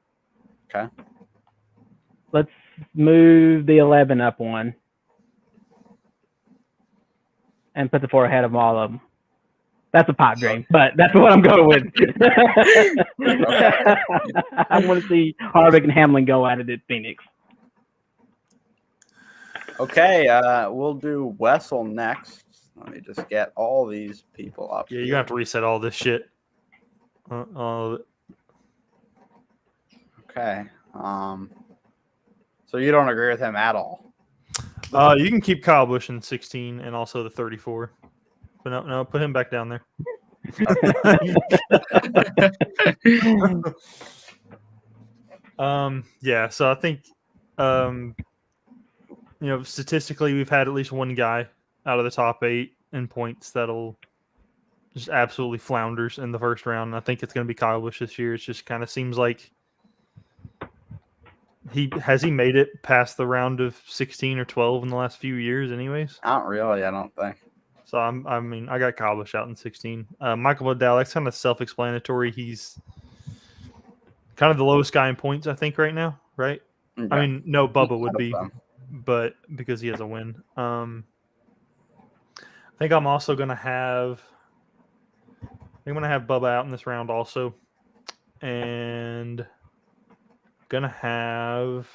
Okay. Let's move the 11 up one. And put the 4 ahead of all of them. That's a pipe dream, but that's what I'm going with. I want to see Harvick and Hamlin go at it at Phoenix. Okay, we'll do Wessel next. Let me just get all these people up. Yeah, you're gonna have to reset all this shit. All of it. Okay. So you don't agree with him at all? You can keep Kyle Busch in 16 and also the 34. But no, put him back down there. Yeah, so I think statistically we've had at least one guy out of the top 8 in points that'll just absolutely flounders in the first round. And I think it's going to be Kyle Busch this year. It just kind of seems like he made it past the round of 16 or 12 in the last few years anyways. Not really, I don't think. So I got Kyle Busch out in 16. Michael Liddell, that's kind of self-explanatory. He's kind of the lowest guy in points, I think, right now, right? Okay. I mean, no, Bubba would be, them. but because he has a win. I think I'm also gonna have Bubba out in this round also, and gonna have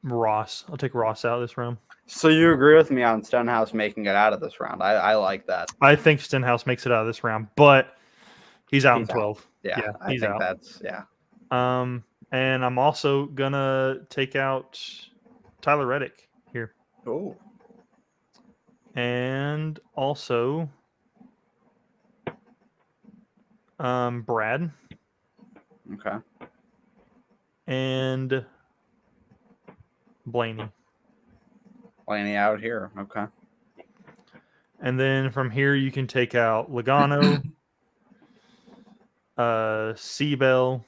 Ross. I'll take Ross out this round. So you agree with me on Stenhouse making it out of this round? I like that. I think Stenhouse makes it out of this round, but he's out in 12. Yeah, I he's think out. That's And I'm also gonna take out Tyler Reddick here. Oh. And also Brad. Okay. And Blaney. Blaney out here. Okay. And then from here you can take out Logano, Seabell,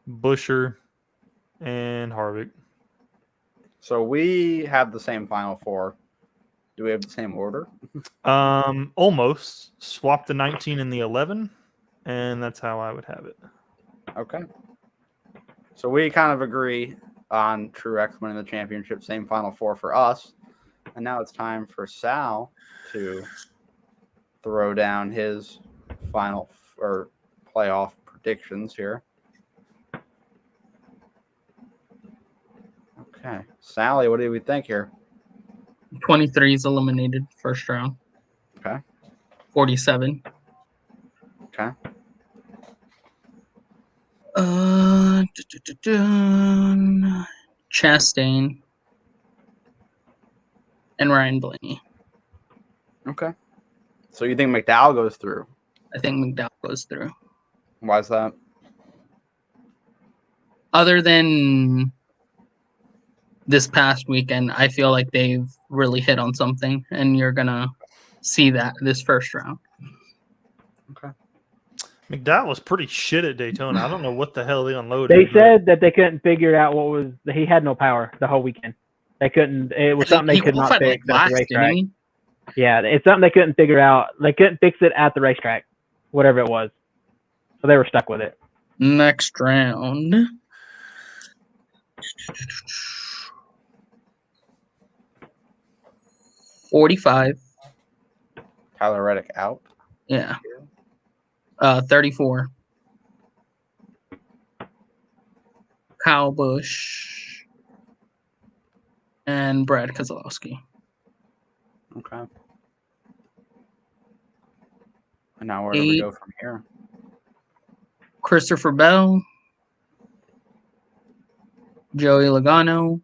Buescher, and Harvick. So we have the same final 4. Do we have the same order? Almost. Swap the 19 and the 11, and that's how I would have it. Okay. So we kind of agree on Truex winning the championship. Same final 4 for us. And now it's time for Sal to throw down his final or playoff predictions here. Okay. Sally, what do we think here? 23 is eliminated first round. Okay. 47. Okay. Chastain and Ryan Blaney. Okay. So you think McDowell goes through? I think McDowell goes through. Why is that? Other than this past weekend, I feel like they've really hit on something, and you're gonna see that this first round. Okay. McDowell was pretty shit at Daytona. I don't know what the hell they unloaded. They said that they couldn't figure out what was. He had no power the whole weekend. They couldn't. It was something they could not qualified, fix at last, the racetrack. didn't Yeah, it's something they couldn't figure out. They couldn't fix it at the racetrack, whatever it was. So they were stuck with it. he? Next round. $45. Tyler Reddick out. Yeah. 34. Kyle Busch and Brad Keselowski. Okay. And now where do we go from here? Christopher Bell, Joey Logano,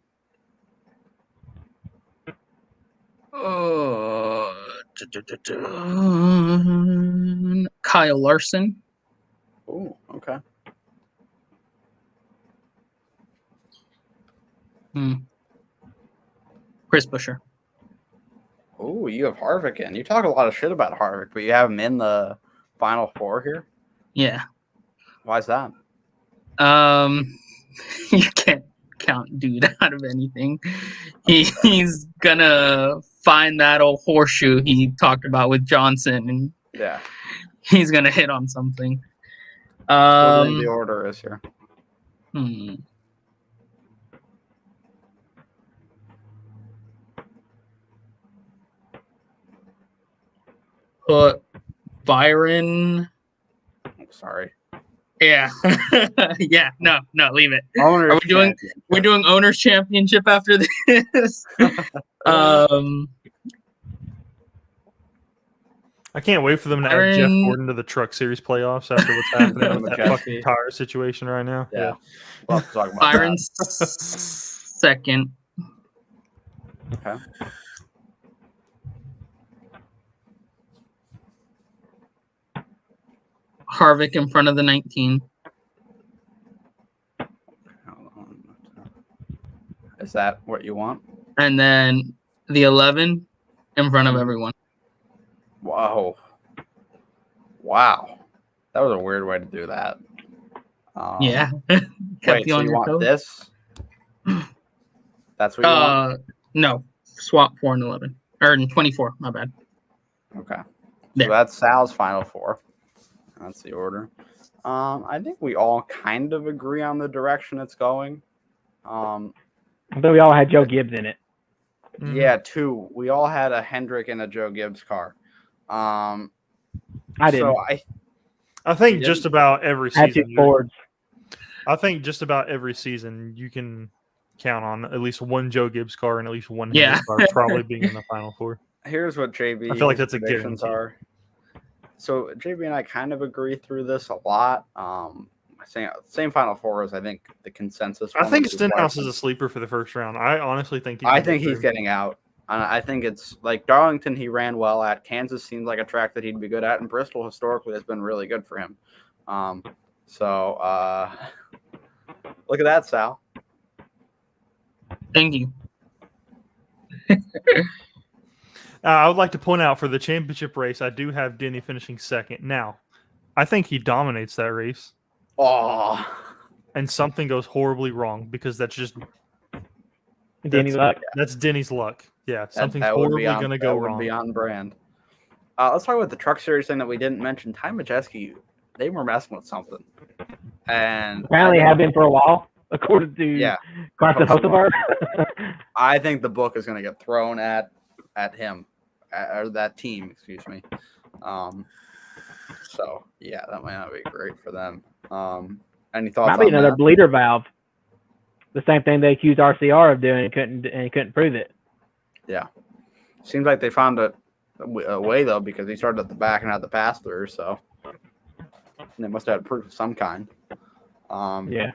Kyle Larson, Oh, okay. Chris Buescher. Oh, you have Harvick in. You talk a lot of shit about Harvick, but you have him in the final four here. Yeah. Why is that? You can't count dude out of anything. He's gonna find that old horseshoe he talked about with Johnson, and Yeah. he's gonna hit on something. Still doing the order is here. Put Byron. I'm sorry. Yeah. Yeah. No, leave it. Owners Are we doing? Championship. We're doing owners championship after this. I can't wait for them to add Jeff Gordon to the Truck Series playoffs after what's happening with that fucking tire situation right now. Yeah. We'll have to talk about Byron's second. that. Okay. Harvick in front of the 19. Hold on. Is that what you want? And then the 11 in front of everyone. Whoa. Wow. That was a weird way to do that. Yeah. Wait, so you want this? That's what you want? No. Swap 4 and 11. Or 24, my bad. Okay. There. So that's Sal's final four. That's the order. I think we all kind of agree on the direction it's going. I think we all had Joe Gibbs in it. Yeah, two. We all had a Hendrick and a Joe Gibbs car. I didn't. So I think just about every I had two season. Fords. I think just about every season you can count on at least one Joe Gibbs car and at least one Yeah. Hendrick car probably being in the final four. here's what JB. I feel like that's a predictions guarantee. are. So JB and I kind of agree through this a lot. Same final four as I think the consensus. I one think was Stenhouse Darlington. is a sleeper for the first round. I honestly think I think he's getting out. I think it's like Darlington. He ran well at. Kansas seems like a track that he'd be good at, and Bristol historically has been really good for him. So look at that, Sal. Thank you. I would like to point out for the championship race, I do have Denny finishing second. Now, I think he dominates that race, Oh, and something goes horribly wrong because that's just Denny's luck. That's Denny's luck. Yeah, something's that would horribly be on- going to go that would wrong. Be on brand. Let's talk about the Truck Series thing that we didn't mention. Ty Majeski, they were messing with something, and Apparently have been for a while, according to Carson Hocevar. I think the book is going to get thrown at him, or that team, excuse me. So yeah, that might not be great for them. Any thoughts? Might be on another that? bleeder valve. The same thing they accused RCR of doing and couldn't prove it. Yeah, seems like they found a way though, because he started at the back and had the pass through, so they must have had proof of some kind. Yeah.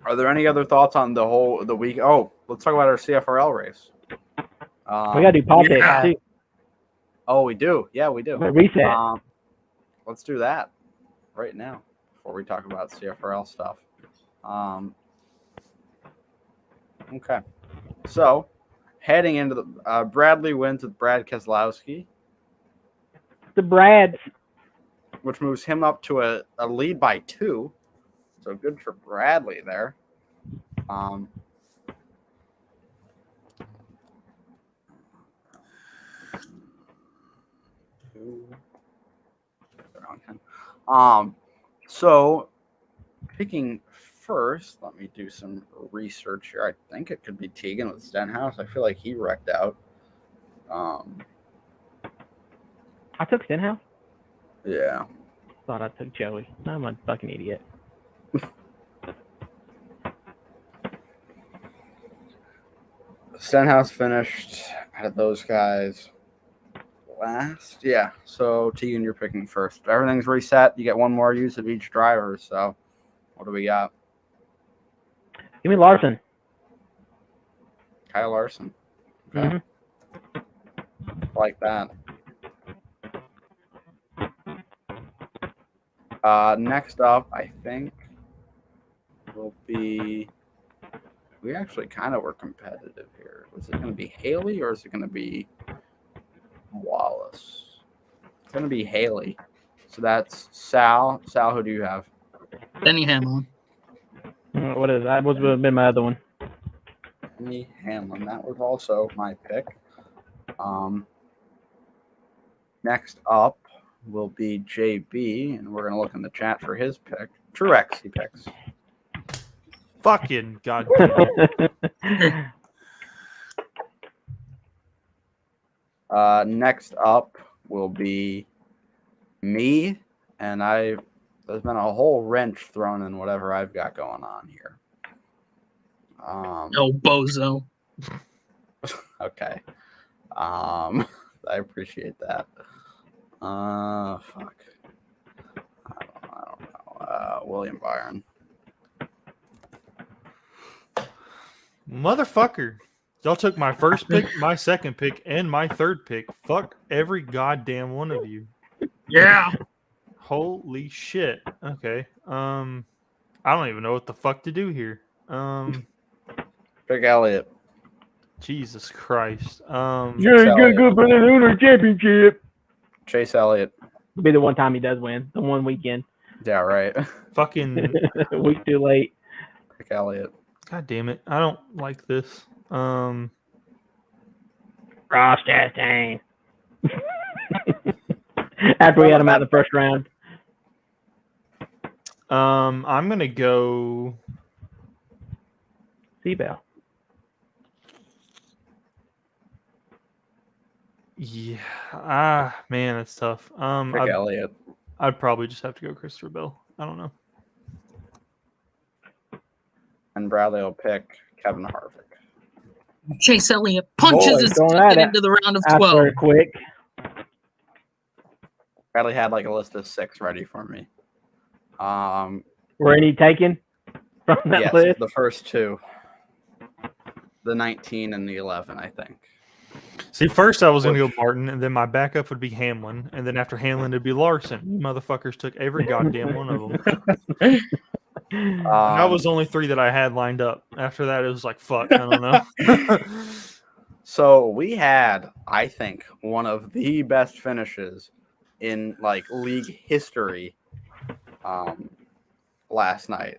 Are there any other thoughts on the week? Oh, let's talk about our CFRL race. We gotta do politics too. Oh, we do. Yeah, we do. Reset. Let's do that right now before we talk about CFRL stuff. Okay. So, heading into the Bradley wins with Brad Keselowski, The Brads. which moves him up to a lead by 2. So good for Bradley there. So picking first, let me do some research here. I think it could be Tegan with Stenhouse. I feel like he wrecked out. I took Stenhouse. Yeah. Thought I took Joey. I'm a fucking idiot. Stenhouse finished out of those guys last. Yeah. So Tegan, you're picking first. Everything's reset. You get one more use of each driver. So what do we got? Give me Larson. Kyle Larson. Okay. Like that. Next up, I think, will be. We actually kind of were competitive here. Was it going to be Haley or is it going to be Wallace? It's going to be Haley. So that's Sal. Sal, who do you have? Denny Hamlin. What is that? Would have been my other one. Denny Hamlin. That was also my pick. Next up will be JB, and we're going to look in the chat for his pick. Truex, he picks. Fucking god. Next up will be me, and there's been a whole wrench thrown in whatever I've got going on here. Oh, bozo. Okay. I appreciate that. Fuck. I don't know. William Byron. Motherfucker. Y'all took my first pick, my second pick, and my third pick. Fuck every goddamn one of you. Yeah. Holy shit. Okay. I don't even know what the fuck to do here. Pick Elliott. Jesus Christ. You're gonna go for the Lunar Championship. Chase Elliott. It'll be the one time he does win. The one weekend. Yeah, right. fucking A week too late. Pick Elliott. God damn it. I don't like this. Ross Chastain. After we had him out in the first round. I'm gonna go Seabell. Yeah. Man, it's tough. Pick Elliott. I'd probably just have to go Christopher Bell. I don't know. And Bradley will pick Kevin Harvick. Chase Elliott punches his ticket into the round of 12. After quick. Bradley had like a list of 6 ready for me. Were any taken from that yes, list? the first 2. The 19 and the 11, I think. See, first I was going to go Martin, and then my backup would be Hamlin, and then after Hamlin it'd be Larson. You motherfuckers took every goddamn one of them. That was only 3 that I had lined up. After that, it was like, fuck, I don't know. So we had, I think, one of the best finishes in like league history last night.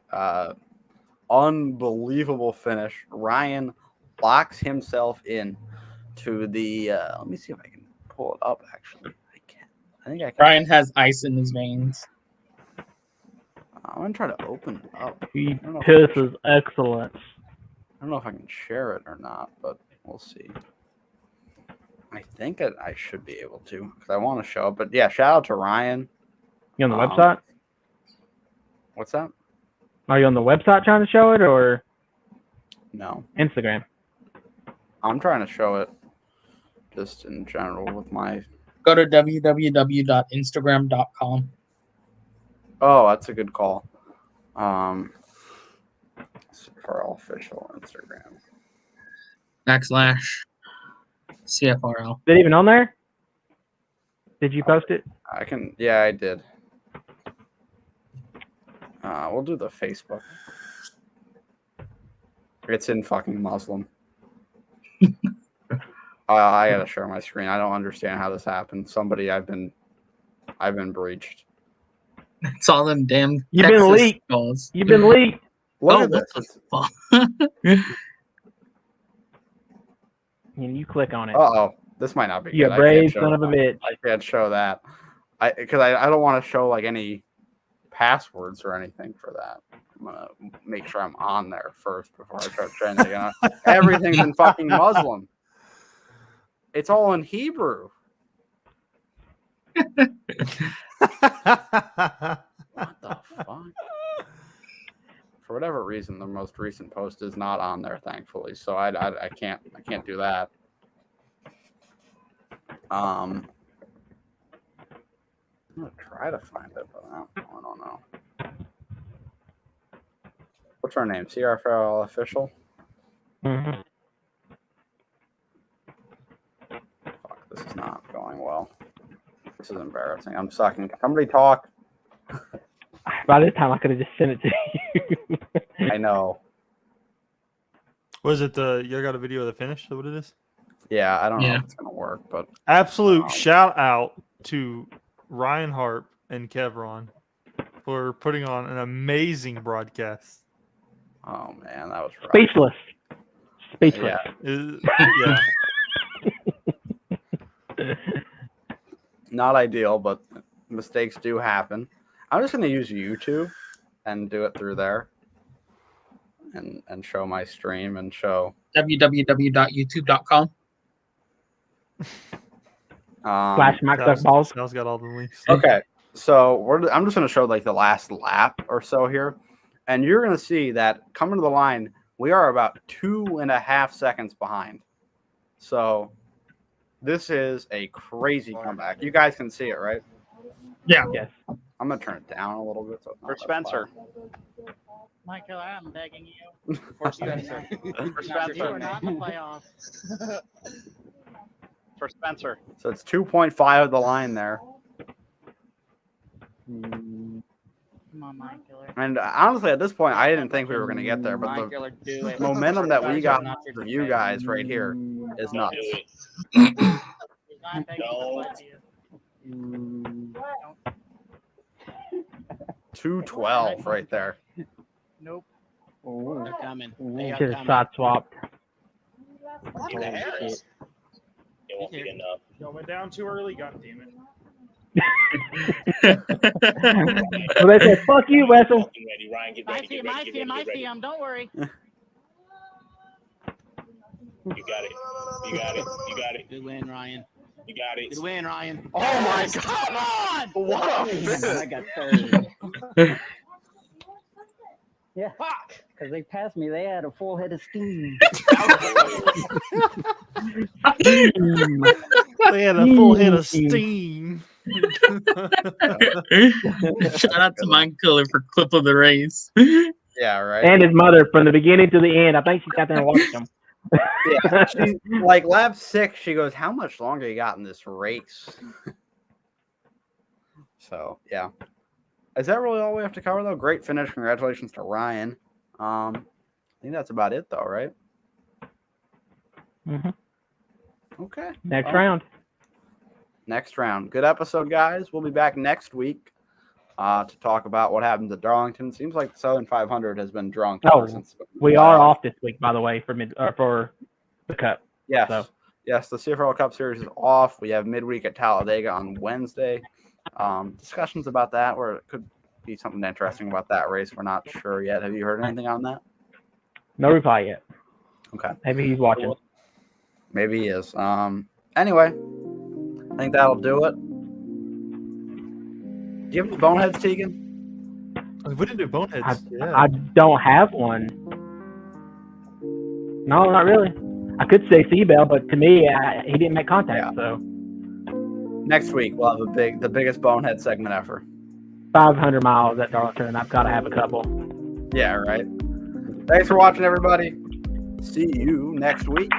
Unbelievable finish. Ryan locks himself in to the let me see if I can pull it up. Actually, I can. I think I can. Ryan has ice in his veins. I'm gonna try to open it up. He pisses excellence. I don't know if I can share it or not, but we'll see. I think I should be able to because I want to show it. But yeah, shout out to Ryan. You on the website? What's that? Are you on the website trying to show it or No, Instagram? I'm trying to show it just in general with my. Go to www.instagram.com. Oh, that's a good call. For our official Instagram. /CFRL. Is it even on there? Did you post it? I can. Yeah, I did. We'll do the Facebook. It's in fucking Muslim. I gotta share my screen. I don't understand how this happened. Somebody, I've been breached. It's all them damn You've been Texas leaked. calls. You've been leaked. Look Oh, at what this. the fuck? And you click on it. Oh, this might not be You good. a I can't brave show son of a that. bitch. I can't show that. Because I don't want to show like any passwords or anything for that. I'm gonna make sure I'm on there first before I start trending. You know? Everything's in fucking Muslim. It's all in Hebrew. What the fuck? For whatever reason, the most recent post is not on there, thankfully. So I can't do that. I'm gonna try to find it, but I don't know. What's her name? CRFL official. Mm-hmm. Fuck, this is not going well. This is embarrassing. I'm sucking. Somebody talk. By this time, I could have just sent it to you. I know. Was it you got a video of the finish? Is that what it is? Yeah, I don't know Yeah. if it's gonna work, but Absolute shout out to Ryan Harp and Kevron for putting on an amazing broadcast. oh man, that was rough. Speechless. Speechless. Yeah. Yeah. Not ideal, but mistakes do happen. I'm just gonna use YouTube and do it through there, and show my stream and show www.youtube.com. Flash Microsoft balls. Sal's got all the links. Okay, so I'm just gonna show like the last lap or so here, and you're gonna see that coming to the line, we are about 2.5 seconds behind. So this is a crazy comeback. You guys can see it, right? Yeah. Yes. I'm gonna turn it down a little bit. So it's not For that Spencer. loud. Michael, I'm begging you. For Spencer. For Spencer. You are not in the playoffs. For Spencer. So it's 2.5 of the line there. Come on, Michael. And honestly, at this point, I didn't think we were going to get there, but the Michael, do it. momentum that we got Not your from you debate. guys right here is nuts. He's not begging you to play you. 212 right there. Nope. They're coming. They are Should have coming. side swapped. Holy shit. It won't be enough. Y'all went down too early. God damn it. Well, they said, "Fuck you, Wessel." Get ready, Ryan. Get I ready. see Get him, ready. I Get see him, I ready. Get see ready. him. Don't worry. You got it. You got it. You got it. Good win, Ryan. You got it. Good win, Ryan. Oh my Come on! What a finish. I got third. Yeah, because they passed me. They had a full head of steam. They had a full head of steam. Shout out to Mike Killer for clip of the race. Yeah, right. And his mother from the beginning to the end. I think she sat there and watched him. Yeah, she, like lap 6, she goes, "How much longer you got in this race?" So yeah, is that really all we have to cover though? Great finish. Congratulations to Ryan. I think that's about it though, right? Mhm. Okay. Next Well, round. Next round. Good episode, guys. We'll be back next week to talk about what happens at Darlington. Seems like the Southern 500 has been drunk. Oh, ever since We are off this week, by the way, for the cup. Yes. So. Yes, the CFL Cup Series is off. We have midweek at Talladega on Wednesday. Discussions about that, where it could be something interesting about that race. We're not sure yet. Have you heard anything on that? No reply yet. Okay. Maybe he's watching. Maybe he is. Anyway, I think that'll do it. Do you have any boneheads, Tegan? We didn't do boneheads. Yeah. I don't have one. No, not really. I could say Seabell, but to me, he didn't make contact. So Next week we'll have the biggest bonehead segment ever. 500 miles at Darlington. I've got to have a couple. Yeah, right. Thanks for watching, everybody. See you next week.